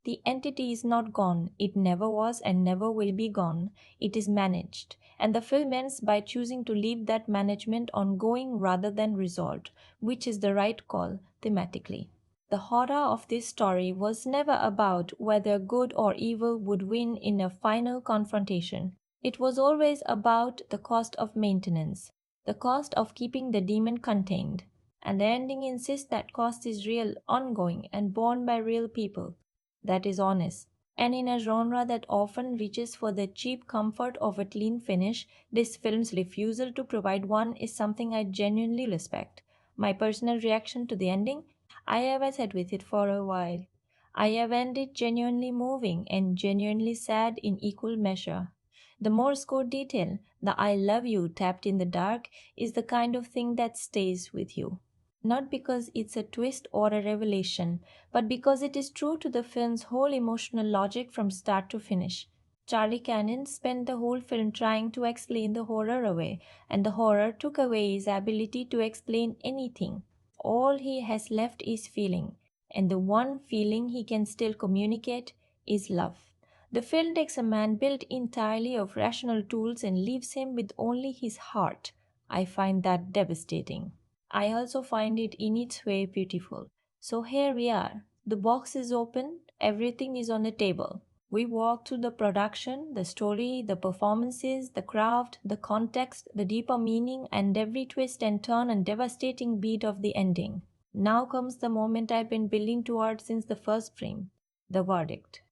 The entity is not gone, it never was and never will be gone. It is managed, and the film ends by choosing to leave that management ongoing rather than resolved, which is the right call thematically. The horror of this story was never about whether good or evil would win in a final confrontation. It was always about the cost of maintenance, the cost of keeping the demon contained. And the ending insists that cost is real, ongoing, and borne by real people. That is honest. And in a genre that often reaches for the cheap comfort of a clean finish, this film's refusal to provide one is something I genuinely respect. My personal reaction to the ending? I have sat with it for a while. I have ended genuinely moving and genuinely sad in equal measure. The Morse code detail, the I love you tapped in the dark, is the kind of thing that stays with you. Not because it's a twist or a revelation, but because it is true to the film's whole emotional logic from start to finish. Charlie Cannon spent the whole film trying to explain the horror away, and the horror took away his ability to explain anything. All he has left is feeling, and the one feeling he can still communicate is love. The film takes a man built entirely of rational tools and leaves him with only his heart. I find that devastating. I also find it in its way beautiful. So here we are. The box is open, everything is on the table. We walk through the production, the story, the performances, the craft, the context, the deeper meaning, and every twist and turn and devastating beat of the ending. Now comes the moment I've been building toward since the first frame, the verdict.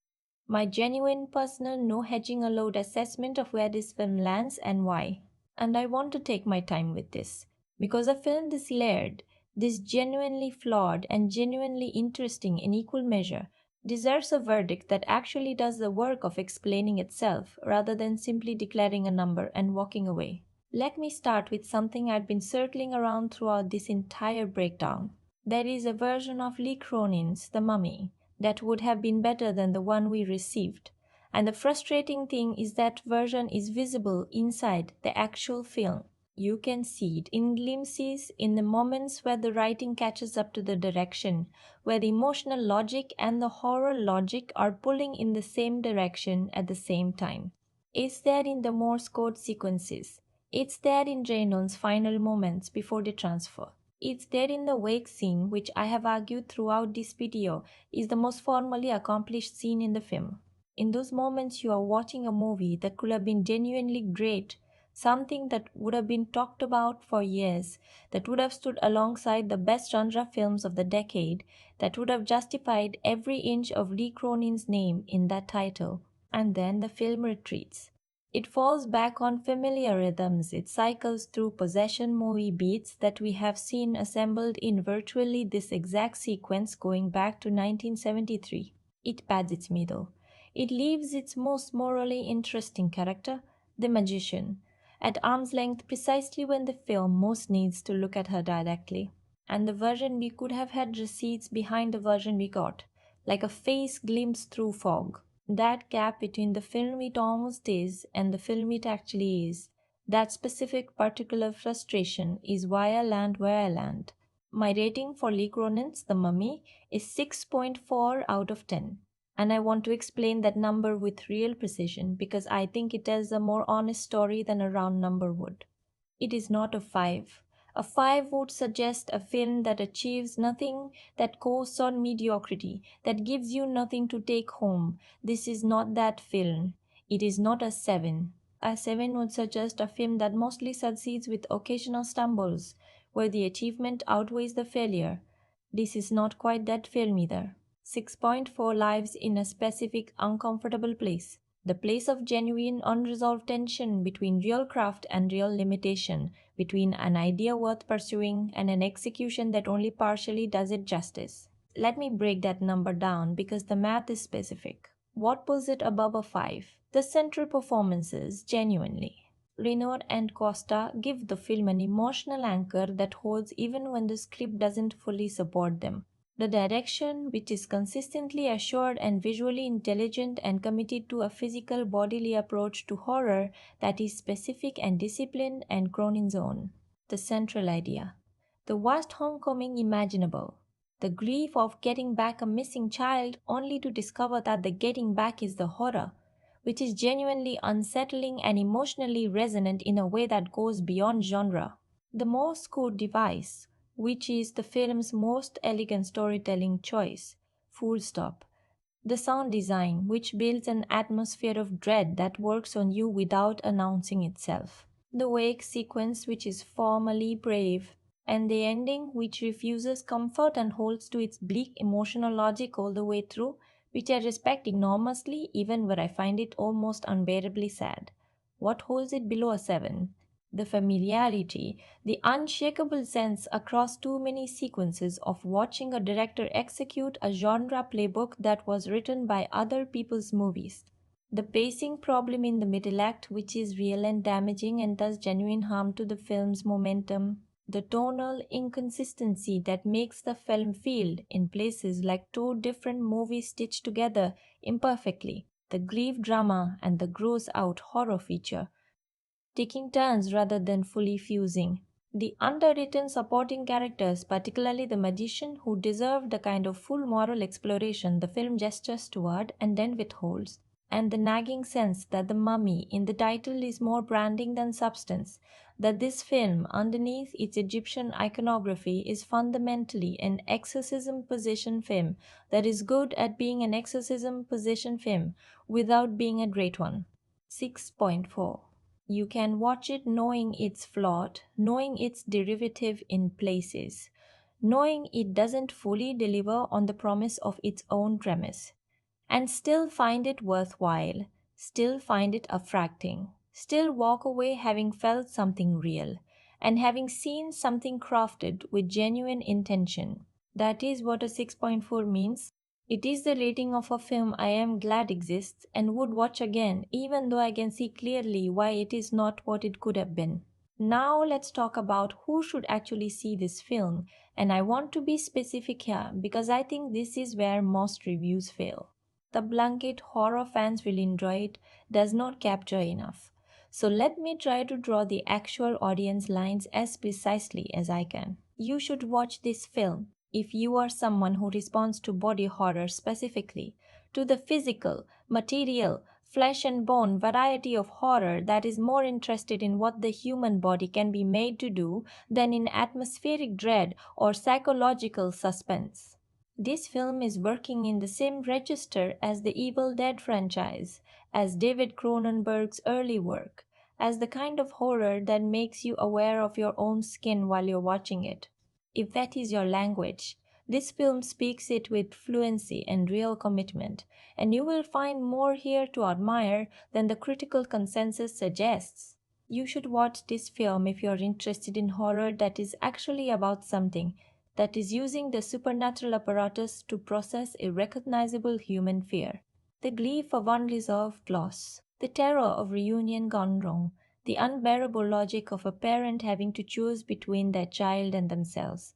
My genuine, personal, no hedging allowed assessment of where this film lands and why. And I want to take my time with this. Because a film this layered, this genuinely flawed and genuinely interesting in equal measure, deserves a verdict that actually does the work of explaining itself rather than simply declaring a number and walking away. Let me start with something I've been circling around throughout this entire breakdown. There is a version of Lee Cronin's The Mummy that would have been better than the one we received. And the frustrating thing is that version is visible inside the actual film. You can see it in glimpses, in the moments where the writing catches up to the direction, where the emotional logic and the horror logic are pulling in the same direction at the same time. It's there in the Morse code sequences. It's there in Reynor's final moments before the transfer. It's there in the wake scene, which I have argued throughout this video is the most formally accomplished scene in the film. In those moments, you are watching a movie that could have been genuinely great, something that would have been talked about for years, that would have stood alongside the best genre films of the decade, that would have justified every inch of Lee Cronin's name in that title. And then the film retreats. It falls back on familiar rhythms. It cycles through possession movie beats that we have seen assembled in virtually this exact sequence going back to 1973. It pads its middle. It leaves its most morally interesting character, the magician, at arm's length precisely when the film most needs to look at her directly. And the version we could have had recedes behind the version we got, like a face glimpsed through fog. That gap between the film it almost is and the film it actually is, that specific particular frustration is why I land where I land. My rating for Lee Cronin's The Mummy is 6.4 out of 10. And I want to explain that number with real precision because I think it tells a more honest story than a round number would. It is not a 5. A 5 would suggest a film that achieves nothing, that coasts on mediocrity, that gives you nothing to take home. This is not that film. It is not a 7. A 7 would suggest a film that mostly succeeds with occasional stumbles, where the achievement outweighs the failure. This is not quite that film either. 6.4 lives in a specific uncomfortable place. The place of genuine unresolved tension between real craft and real limitation, between an idea worth pursuing and an execution that only partially does it justice. Let me break that number down because the math is specific. What pulls it above a 5? The central performances, genuinely. Reynor and Costa give the film an emotional anchor that holds even when the script doesn't fully support them. The direction, which is consistently assured and visually intelligent and committed to a physical bodily approach to horror that is specific and disciplined and Cronin's own. The central idea. The worst homecoming imaginable. The grief of getting back a missing child only to discover that the getting back is the horror, which is genuinely unsettling and emotionally resonant in a way that goes beyond genre. The Morse code device, which is the film's most elegant storytelling choice. Full stop. The sound design, which builds an atmosphere of dread that works on you without announcing itself. The wake sequence, which is formally brave. And the ending, which refuses comfort and holds to its bleak emotional logic all the way through, which I respect enormously even where I find it almost unbearably sad. What holds it below a 7? The familiarity, the unshakable sense across too many sequences of watching a director execute a genre playbook that was written by other people's movies. The pacing problem in the middle act, which is real and damaging and does genuine harm to the film's momentum. The tonal inconsistency that makes the film feel, in places, like two different movies stitched together imperfectly. The grief drama and the gross out horror feature taking turns rather than fully fusing. The underwritten supporting characters, particularly the magician, who deserve the kind of full moral exploration the film gestures toward and then withholds, and the nagging sense that the mummy in the title is more branding than substance, that this film, underneath its Egyptian iconography, is fundamentally an exorcism possession film that is good at being an exorcism possession film without being a great one. 6.4. You can watch it knowing it's flawed, knowing it's derivative in places, knowing it doesn't fully deliver on the promise of its own premise, and still find it worthwhile, still find it affracting, still walk away having felt something real, and having seen something crafted with genuine intention. That is what a 6.4 means. It is the rating of a film I am glad exists and would watch again, even though I can see clearly why it is not what it could have been. Now let's talk about who should actually see this film, and I want to be specific here because I think this is where most reviews fail. The blanket horror fans will enjoy it does not capture enough. So let me try to draw the actual audience lines as precisely as I can. You should watch this film if you are someone who responds to body horror specifically, to the physical, material, flesh and bone variety of horror that is more interested in what the human body can be made to do than in atmospheric dread or psychological suspense. This film is working in the same register as the Evil Dead franchise, as David Cronenberg's early work, as the kind of horror that makes you aware of your own skin while you're watching it. If that is your language, this film speaks it with fluency and real commitment, and you will find more here to admire than the critical consensus suggests. You should watch this film if you're interested in horror that is actually about something that is using the supernatural apparatus to process a recognizable human fear. The grief of unresolved loss, the terror of reunion gone wrong, the unbearable logic of a parent having to choose between their child and themselves.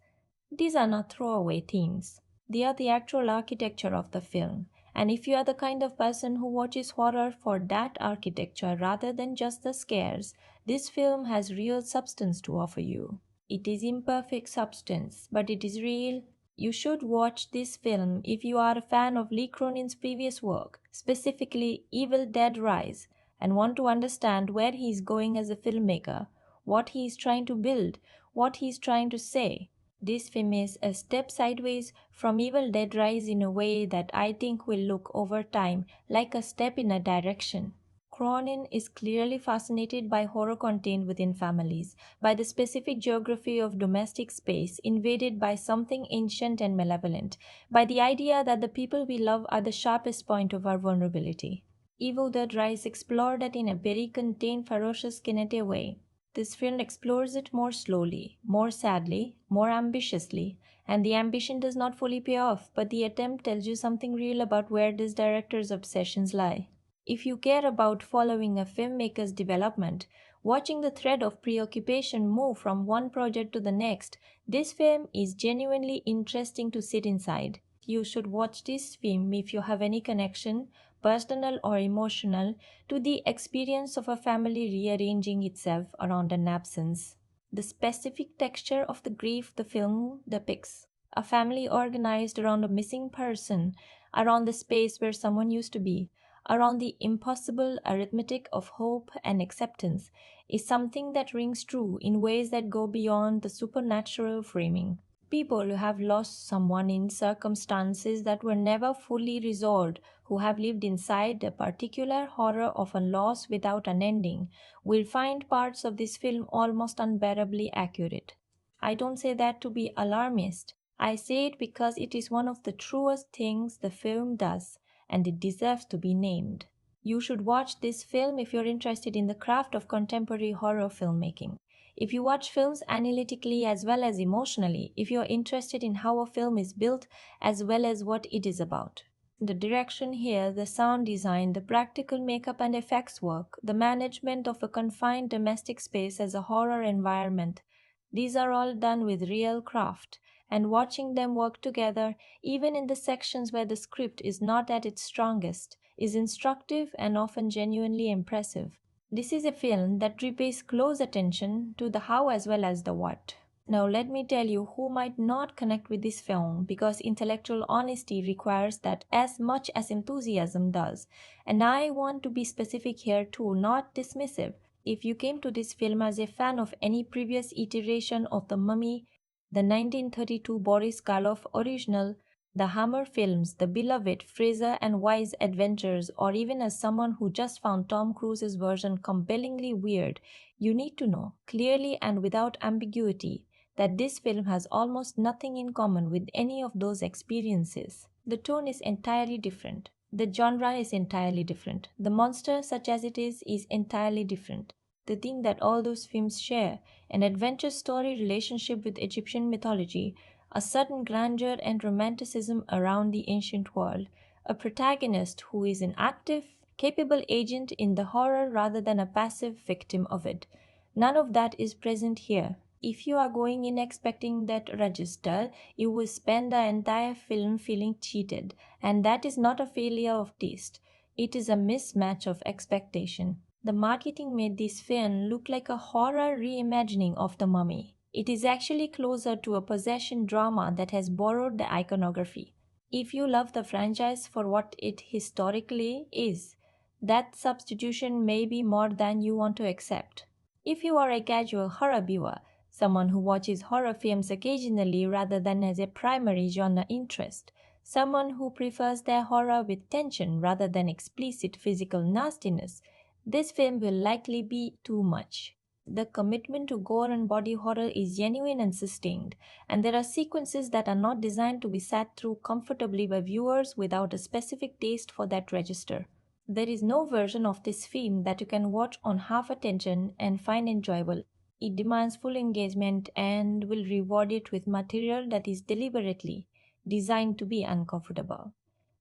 These are not throwaway themes. They are the actual architecture of the film. And if you are the kind of person who watches horror for that architecture rather than just the scares, this film has real substance to offer you. It is imperfect substance, but it is real. You should watch this film if you are a fan of Lee Cronin's previous work, specifically Evil Dead Rise, and want to understand where he is going as a filmmaker, what he is trying to build, what he is trying to say. This film is a step sideways from Evil Dead Rise in a way that I think will look over time like a step in a direction. Cronin is clearly fascinated by horror contained within families, by the specific geography of domestic space invaded by something ancient and malevolent, by the idea that the people we love are the sharpest point of our vulnerability. Evil Dead Rise explored that in a very contained, ferocious, kinetic way. This film explores it more slowly, more sadly, more ambitiously, and the ambition does not fully pay off, but the attempt tells you something real about where this director's obsessions lie. If you care about following a filmmaker's development, watching the thread of preoccupation move from one project to the next, this film is genuinely interesting to sit inside. You should watch this film if you have any connection, personal or emotional, to the experience of a family rearranging itself around an absence. The specific texture of the grief the film depicts, a family organized around a missing person, around the space where someone used to be, around the impossible arithmetic of hope and acceptance, is something that rings true in ways that go beyond the supernatural framing. People who have lost someone in circumstances that were never fully resolved, who have lived inside the particular horror of a loss without an ending, will find parts of this film almost unbearably accurate. I don't say that to be alarmist. I say it because it is one of the truest things the film does, and it deserves to be named. You should watch this film if you're interested in the craft of contemporary horror filmmaking. If you watch films analytically as well as emotionally, if you're interested in how a film is built as well as what it is about. The direction here, the sound design, the practical makeup and effects work, the management of a confined domestic space as a horror environment, these are all done with real craft, and watching them work together, even in the sections where the script is not at its strongest, is instructive and often genuinely impressive. This is a film that repays close attention to the how as well as the what. Now, let me tell you who might not connect with this film because intellectual honesty requires that as much as enthusiasm does. And I want to be specific here too, not dismissive. If you came to this film as a fan of any previous iteration of The Mummy, the 1932 Boris Karloff original, the Hammer films, the beloved Fraser and Wise adventures, or even as someone who just found Tom Cruise's version compellingly weird, you need to know, clearly and without ambiguity, that this film has almost nothing in common with any of those experiences. The tone is entirely different. The genre is entirely different. The monster, such as it is entirely different. The thing that all those films share, an adventure story relationship with Egyptian mythology, a sudden grandeur and romanticism around the ancient world, a protagonist who is an active, capable agent in the horror rather than a passive victim of it. None of that is present here. If you are going in expecting that register, you will spend the entire film feeling cheated, and that is not a failure of taste. It is a mismatch of expectation. The marketing made this film look like a horror reimagining of The Mummy. It is actually closer to a possession drama that has borrowed the iconography. If you love the franchise for what it historically is, that substitution may be more than you want to accept. If you are a casual horror viewer, someone who watches horror films occasionally rather than as a primary genre interest, someone who prefers their horror with tension rather than explicit physical nastiness, this film will likely be too much. The commitment to gore and body horror is genuine and sustained, and there are sequences that are not designed to be sat through comfortably by viewers without a specific taste for that register. There is no version of this film that you can watch on half attention and find enjoyable. It demands full engagement and will reward it with material that is deliberately designed to be uncomfortable.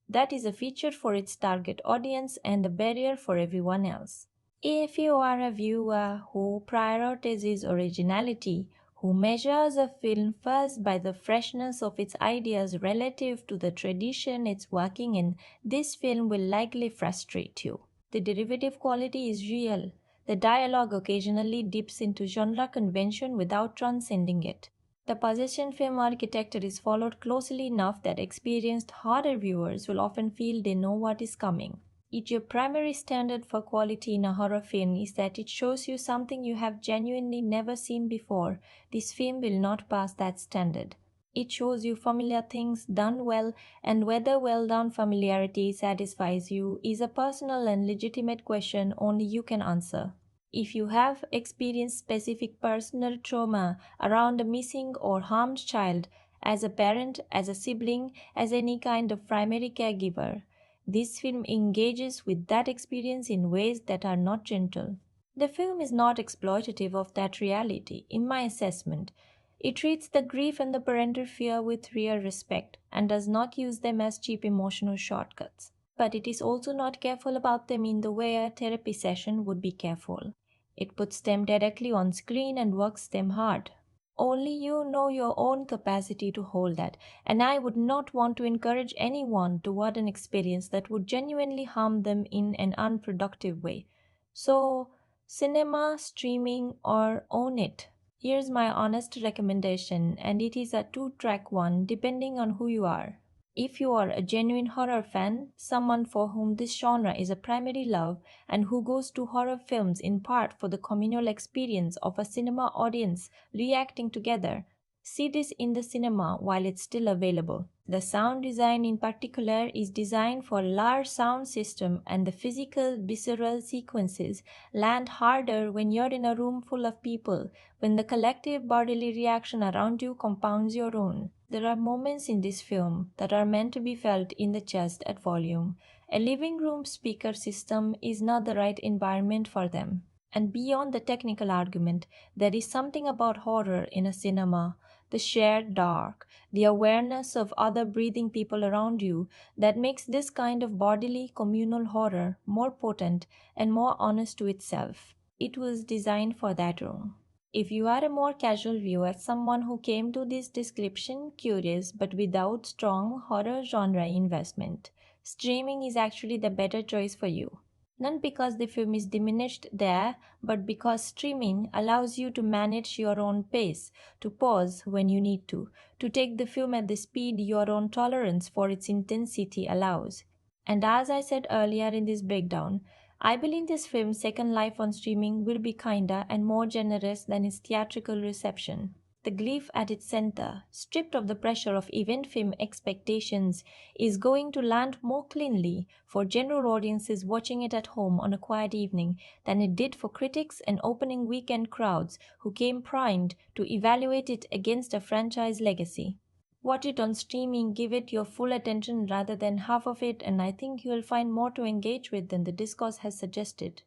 That is a feature for its target audience and a barrier for everyone else. If you are a viewer who prioritizes originality, who measures a film first by the freshness of its ideas relative to the tradition it's working in, this film will likely frustrate you. The derivative quality is real. The dialogue occasionally dips into genre convention without transcending it. The possession film architecture is followed closely enough that experienced horror viewers will often feel they know what is coming. If your primary standard for quality in a horror film is that it shows you something you have genuinely never seen before, this film will not pass that standard. It shows you familiar things done well, and whether well done familiarity satisfies you is a personal and legitimate question only you can answer. If you have experienced specific personal trauma around a missing or harmed child, as a parent, as a sibling, as any kind of primary caregiver, this film engages with that experience in ways that are not gentle. The film is not exploitative of that reality, in my assessment. It treats the grief and the parental fear with real respect and does not use them as cheap emotional shortcuts. But it is also not careful about them in the way a therapy session would be careful. It puts them directly on screen and works them hard. Only you know your own capacity to hold that, and I would not want to encourage anyone toward an experience that would genuinely harm them in an unproductive way. So, cinema, streaming, or own it. Here's my honest recommendation, and it is a two-track one depending on who you are. If you are a genuine horror fan, someone for whom this genre is a primary love, and who goes to horror films in part for the communal experience of a cinema audience reacting together, see this in the cinema while it's still available. The sound design in particular is designed for a large sound system, and the physical, visceral sequences land harder when you're in a room full of people, when the collective bodily reaction around you compounds your own. There are moments in this film that are meant to be felt in the chest at volume. A living room speaker system is not the right environment for them. And beyond the technical argument, there is something about horror in a cinema, the shared dark, the awareness of other breathing people around you, that makes this kind of bodily communal horror more potent and more honest to itself. It was designed for that room. If you are a more casual viewer, someone who came to this description curious but without strong horror genre investment, streaming is actually the better choice for you. Not because the film is diminished there, but because streaming allows you to manage your own pace, to pause when you need to take the film at the speed your own tolerance for its intensity allows. And as I said earlier in this breakdown, I believe this film's second life on streaming will be kinder and more generous than its theatrical reception. The glyph at its center, stripped of the pressure of event film expectations, is going to land more cleanly for general audiences watching it at home on a quiet evening than it did for critics and opening weekend crowds who came primed to evaluate it against a franchise legacy. Watch it on streaming, give it your full attention rather than half of it, and I think you'll find more to engage with than the discourse has suggested.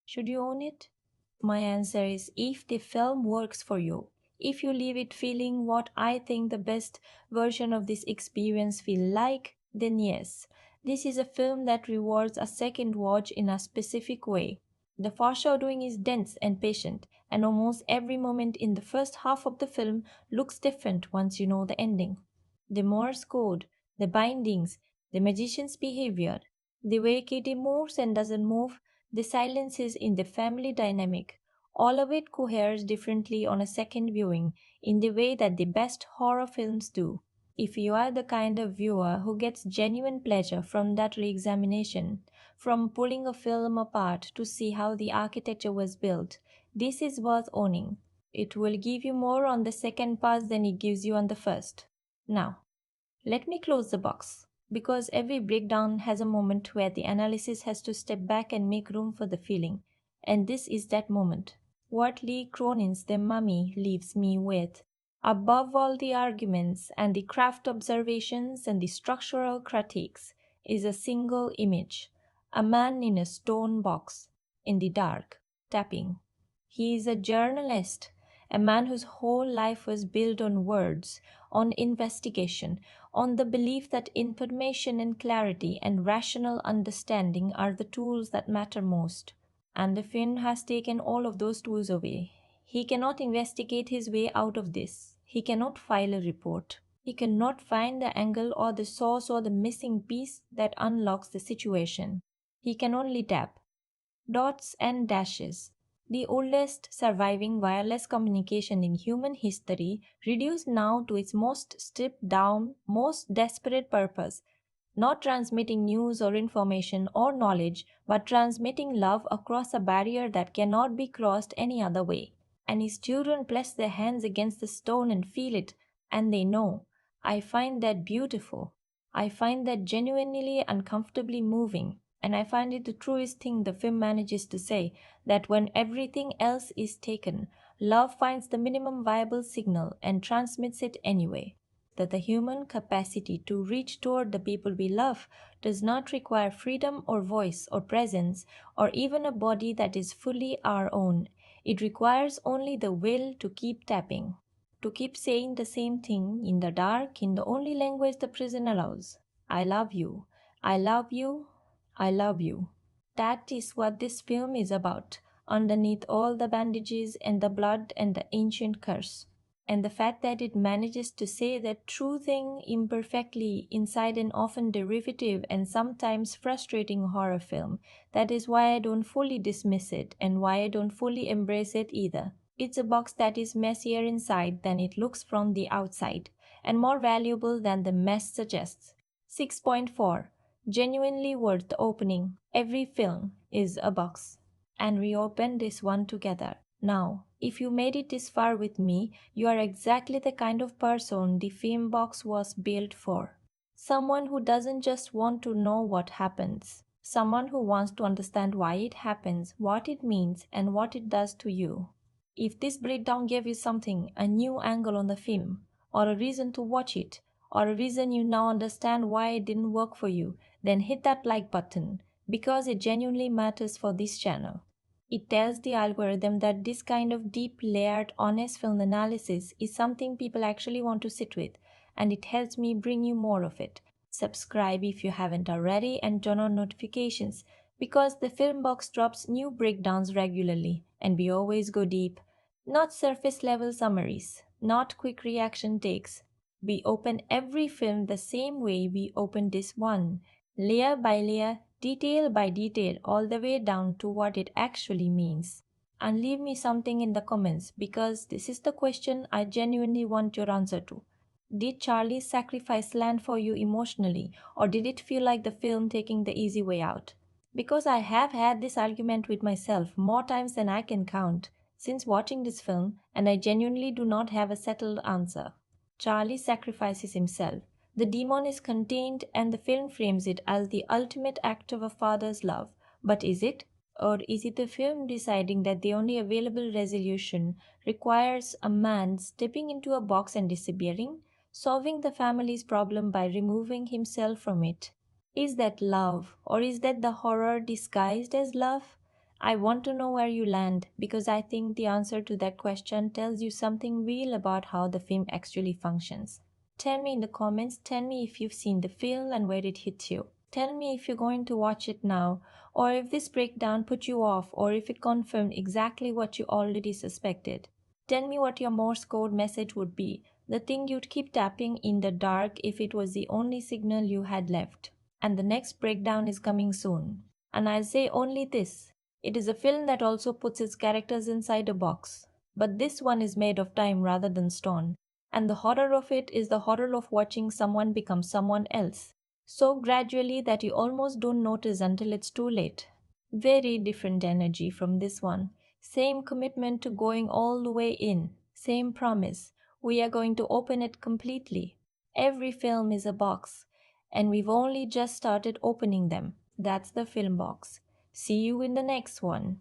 Should you own it? My answer is if the film works for you. If you leave it feeling what I think the best version of this experience feel like, then yes. This is a film that rewards a second watch in a specific way. The foreshadowing is dense and patient, and almost every moment in the first half of the film looks different once you know the ending. The Morse code, the bindings, the magician's behavior, the way Katie moves and doesn't move, the silences in the family dynamic, all of it coheres differently on a second viewing in the way that the best horror films do. If you are the kind of viewer who gets genuine pleasure from that re-examination, from pulling a film apart to see how the architecture was built, this is worth owning. It will give you more on the second pass than it gives you on the first. Now, let me close the box, because every breakdown has a moment where the analysis has to step back and make room for the feeling, and this is that moment. What Lee Cronin's The Mummy leaves me with, above all the arguments and the craft observations and the structural critiques, is a single image, a man in a stone box, in the dark, tapping. He is a journalist, a man whose whole life was built on words, on investigation, on the belief that information and clarity and rational understanding are the tools that matter most. And the Finn has taken all of those tools away. He cannot investigate his way out of this. He cannot file a report. He cannot find the angle or the source or the missing piece that unlocks the situation. He can only tap. Dots and dashes. The oldest surviving wireless communication in human history, reduced now to its most stripped down, most desperate purpose, not transmitting news or information or knowledge, but transmitting love across a barrier that cannot be crossed any other way. And his children press their hands against the stone and feel it, and they know. I find that beautiful. I find that genuinely uncomfortably moving. And I find it the truest thing the film manages to say, that when everything else is taken, love finds the minimum viable signal and transmits it anyway. That the human capacity to reach toward the people we love does not require freedom or voice or presence or even a body that is fully our own. It requires only the will to keep tapping, to keep saying the same thing in the dark in the only language the prison allows. I love you. I love you. I love you. That is what this film is about, underneath all the bandages and the blood and the ancient curse. And the fact that it manages to say that true thing imperfectly inside an often derivative and sometimes frustrating horror film, that is why I don't fully dismiss it and why I don't fully embrace it either. It's a box that is messier inside than it looks from the outside, and more valuable than the mess suggests. 6.4. Genuinely worth the opening. Every film is a box. And we open this one together. Now, if you made it this far with me, you are exactly the kind of person the film box was built for. Someone who doesn't just want to know what happens. Someone who wants to understand why it happens, what it means, and what it does to you. If this breakdown gave you something, a new angle on the film, or a reason to watch it, or a reason you now understand why it didn't work for you, then hit that like button because it genuinely matters for this channel. It tells the algorithm that this kind of deep, layered, honest film analysis is something people actually want to sit with, and it helps me bring you more of it. Subscribe if you haven't already and turn on notifications because the film box drops new breakdowns regularly and we always go deep. Not surface level summaries, not quick reaction takes. We open every film the same way we opened this one, layer by layer, detail by detail, all the way down to what it actually means. And leave me something in the comments because this is the question I genuinely want your answer to. Did Charlie's sacrifice land for you emotionally, or did it feel like the film taking the easy way out? Because I have had this argument with myself more times than I can count since watching this film, and I genuinely do not have a settled answer. Charlie sacrifices himself. The demon is contained, and the film frames it as the ultimate act of a father's love. But is it? Or is it the film deciding that the only available resolution requires a man stepping into a box and disappearing, solving the family's problem by removing himself from it? Is that love, or is that the horror disguised as love? I want to know where you land because I think the answer to that question tells you something real about how the film actually functions. Tell me in the comments, tell me if you've seen the film and where it hit you. Tell me if you're going to watch it now, or if this breakdown put you off, or if it confirmed exactly what you already suspected. Tell me what your Morse code message would be, the thing you'd keep tapping in the dark if it was the only signal you had left. And the next breakdown is coming soon. And I'll say only this. It is a film that also puts its characters inside a box. But this one is made of time rather than stone. And the horror of it is the horror of watching someone become someone else. So gradually that you almost don't notice until it's too late. Very different energy from this one. Same commitment to going all the way in. Same promise. We are going to open it completely. Every film is a box. And we've only just started opening them. That's the film box. See you in the next one.